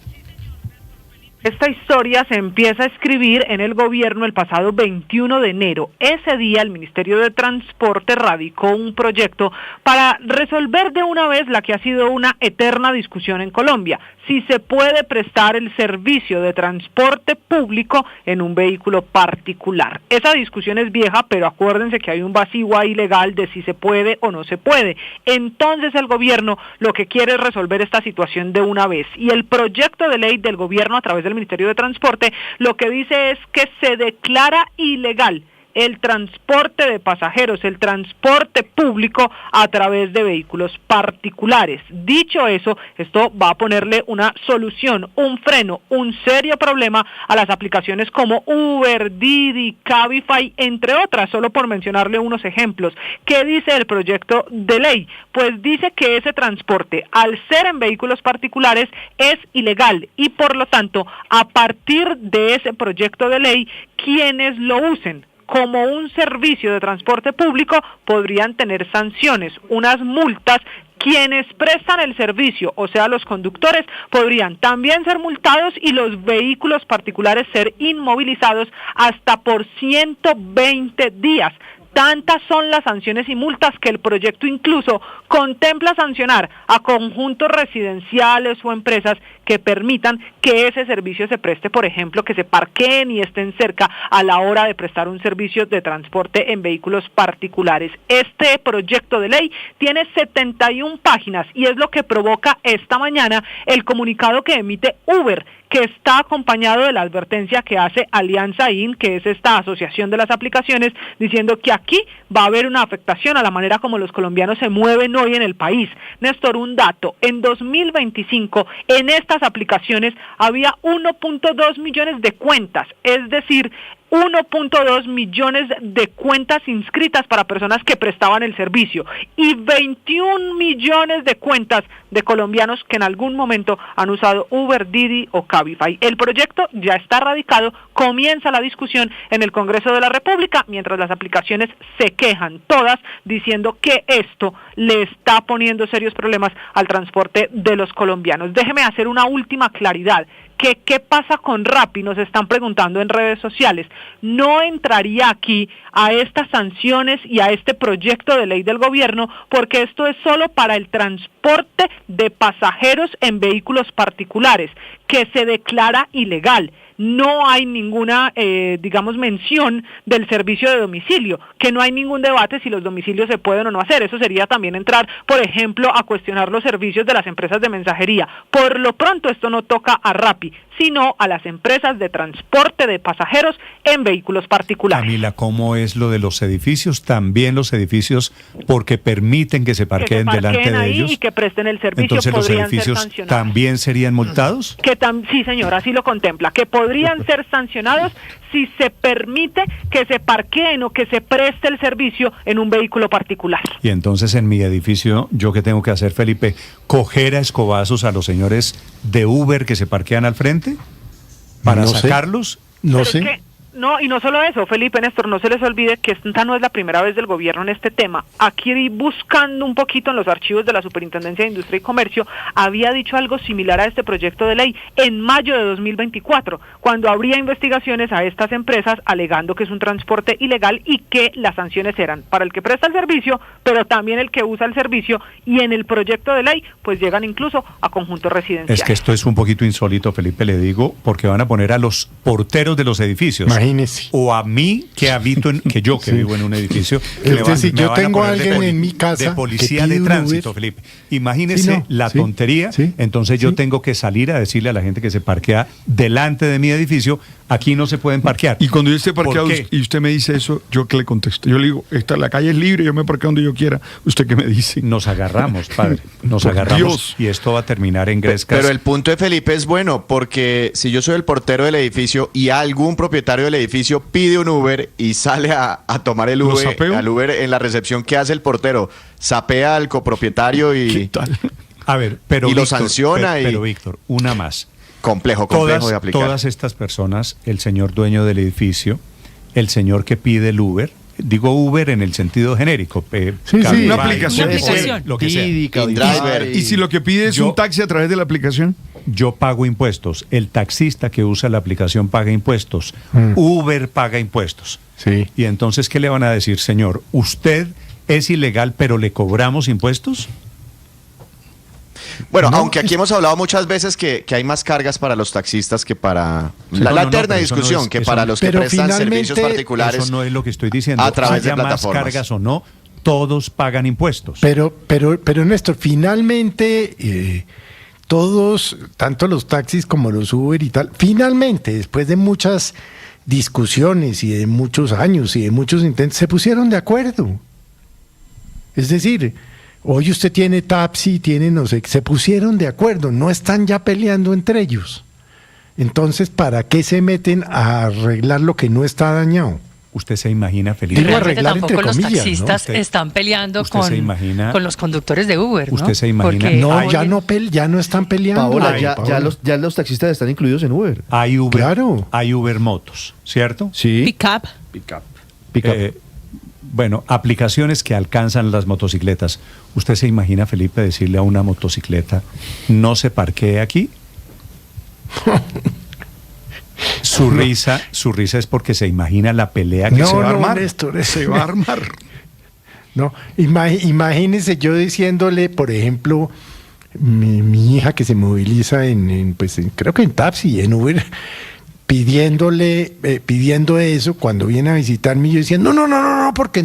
Esta historia se empieza a escribir en el gobierno el pasado 21 de enero. Ese día el Ministerio de Transporte radicó un proyecto para resolver de una vez la que ha sido una eterna discusión en Colombia: si se puede prestar el servicio de transporte público en un vehículo particular. Esa discusión es vieja, pero acuérdense que hay un vacío ahí legal de si se puede o no se puede. Entonces el gobierno lo que quiere es resolver esta situación de una vez. Y el proyecto de ley del gobierno a través del Ministerio de Transporte lo que dice es que se declara ilegal el transporte de pasajeros, el transporte público a través de vehículos particulares. Dicho eso, esto va a ponerle una solución, un freno, un serio problema a las aplicaciones como Uber, Didi, Cabify, entre otras, solo por mencionarle unos ejemplos. ¿Qué dice el proyecto de ley? Pues dice que ese transporte, al ser en vehículos particulares, es ilegal y por lo tanto, a partir de ese proyecto de ley, quienes lo usen como un servicio de transporte público podrían tener sanciones, unas multas. Quienes prestan el servicio, o sea, los conductores, podrían también ser multados y los vehículos particulares ser inmovilizados hasta por 120 días. Tantas son las sanciones y multas que el proyecto incluso contempla sancionar a conjuntos residenciales o empresas que permitan que ese servicio se preste, por ejemplo, que se parqueen y estén cerca a la hora de prestar un servicio de transporte en vehículos particulares. Este proyecto de ley tiene 71 páginas y es lo que provoca esta mañana el comunicado que emite Uber, que está acompañado de la advertencia que hace Alianza IN, que es esta asociación de las aplicaciones, diciendo que aquí va a haber una afectación a la manera como los colombianos se mueven hoy en el país. Néstor, un dato: en 2025 en estas aplicaciones había 1.2 millones de cuentas, es decir, 1.2 millones de cuentas inscritas para personas que prestaban el servicio y 21 millones de cuentas de colombianos que en algún momento han usado Uber, Didi o Cabify. El proyecto ya está radicado, comienza la discusión en el Congreso de la República, mientras las aplicaciones se quejan todas diciendo que esto le está poniendo serios problemas al transporte de los colombianos. Déjeme hacer una última claridad. ¿Qué pasa con Rappi? Nos están preguntando en redes sociales. No entraría aquí a estas sanciones y a este proyecto de ley del gobierno porque esto es solo para el transporte de pasajeros en vehículos particulares, que se declara ilegal. No hay ninguna, mención del servicio de domicilio, que no hay ningún debate si los domicilios se pueden o no hacer. Eso sería también entrar, por ejemplo, a cuestionar los servicios de las empresas de mensajería. Por lo pronto esto no toca a Rappi, sino a las empresas de transporte de pasajeros en vehículos particulares. Camila, ¿cómo es lo de los edificios? También los edificios, porque permiten que se parqueen delante de ellos. Y que presten el servicio. Entonces, ¿los edificios ser sancionados también serían multados? Sí, señor, así lo contempla, que podrían ser sancionados si se permite que se parqueen o que se preste el servicio en un vehículo particular. Y entonces en mi edificio, ¿yo qué tengo que hacer, Felipe? ¿Coger a escobazos a los señores de Uber que se parquean al frente para sacarlos? No sé. No, y no solo eso, Felipe, Néstor, no se les olvide que esta no es la primera vez del gobierno en este tema. Aquí, buscando un poquito en los archivos de la Superintendencia de Industria y Comercio, había dicho algo similar a este proyecto de ley en mayo de 2024, cuando habría investigaciones a estas empresas alegando que es un transporte ilegal y que las sanciones eran para el que presta el servicio, pero también el que usa el servicio, y en el proyecto de ley pues llegan incluso a conjuntos residenciales. Es que esto es un poquito insólito, Felipe, le digo, porque van a poner a los porteros de los edificios Imagínese. O a mí que habito que yo que vivo en un edificio. Es decir, yo tengo a alguien en mi casa de policía que de pide un tránsito, Uber. Felipe. Imagínese la tontería. Entonces yo tengo que salir a decirle a la gente que se parquea delante de mi edificio, aquí no se pueden parquear. Y cuando yo esté parqueado ¿Por qué? y usted me dice eso, ¿yo qué le contesto? Yo le digo, la calle es libre, yo me parqueo donde yo quiera. ¿Usted qué me dice? Nos agarramos, padre. Nos Por agarramos Dios. y esto va a terminar en grescas. Pero el punto de Felipe es bueno, porque si yo soy el portero del edificio y algún propietario del edificio pide un Uber y sale a tomar el ¿Lo Uber, sapeo? al Uber en la recepción, ¿qué hace el portero? Sapea al copropietario y, A ver, pero y lo Víctor, sanciona. Pero Víctor, una más. Complejo de aplicar. Todas estas personas, el señor dueño del edificio, el señor que pide el Uber, digo Uber en el sentido genérico. Una aplicación. Lo que sea. Y si lo que pide es un taxi a través de la aplicación. Yo pago impuestos. El taxista que usa la aplicación paga impuestos. Uber paga impuestos. Sí. Y entonces, ¿qué le van a decir, señor? ¿Usted es ilegal, pero le cobramos impuestos? Bueno, No, aunque aquí hemos hablado muchas veces que hay más cargas para los taxistas que para la eterna discusión, que para los que prestan servicios particulares. Eso no es lo que estoy diciendo. A través de Haya más plataformas. cargas o no, todos pagan impuestos. Pero Néstor, finalmente todos, tanto los taxis como los Uber y tal, finalmente, después de muchas discusiones y de muchos años y de muchos intentos, se pusieron de acuerdo. Es decir, hoy usted tiene Tapsi, tiene no sé, se pusieron de acuerdo, no están ya peleando entre ellos. Entonces, ¿para qué se meten a arreglar lo que no está dañado? Usted se imagina, Felipe. Digo, arreglar tampoco entre los comillas, taxistas ¿no? están peleando usted se imagina- con los conductores de Uber, ¿no? Usted se imagina- Porque No, hoy ya no están peleando. Paola, Ay, ya los taxistas están incluidos en Uber. Hay Uber, Claro. hay Uber motos, ¿cierto? Sí. Pick up. Bueno, aplicaciones que alcanzan las motocicletas. ¿Usted se imagina, Felipe, decirle a una motocicleta, no se parquee aquí? Su risa es porque se imagina la pelea que se va a armar. Néstor, Se va a armar. No, imagínese yo diciéndole, por ejemplo, mi hija que se moviliza creo que en Tapsi, en Uber, pidiendo eso, cuando viene a visitarme, yo diciendo, no, porque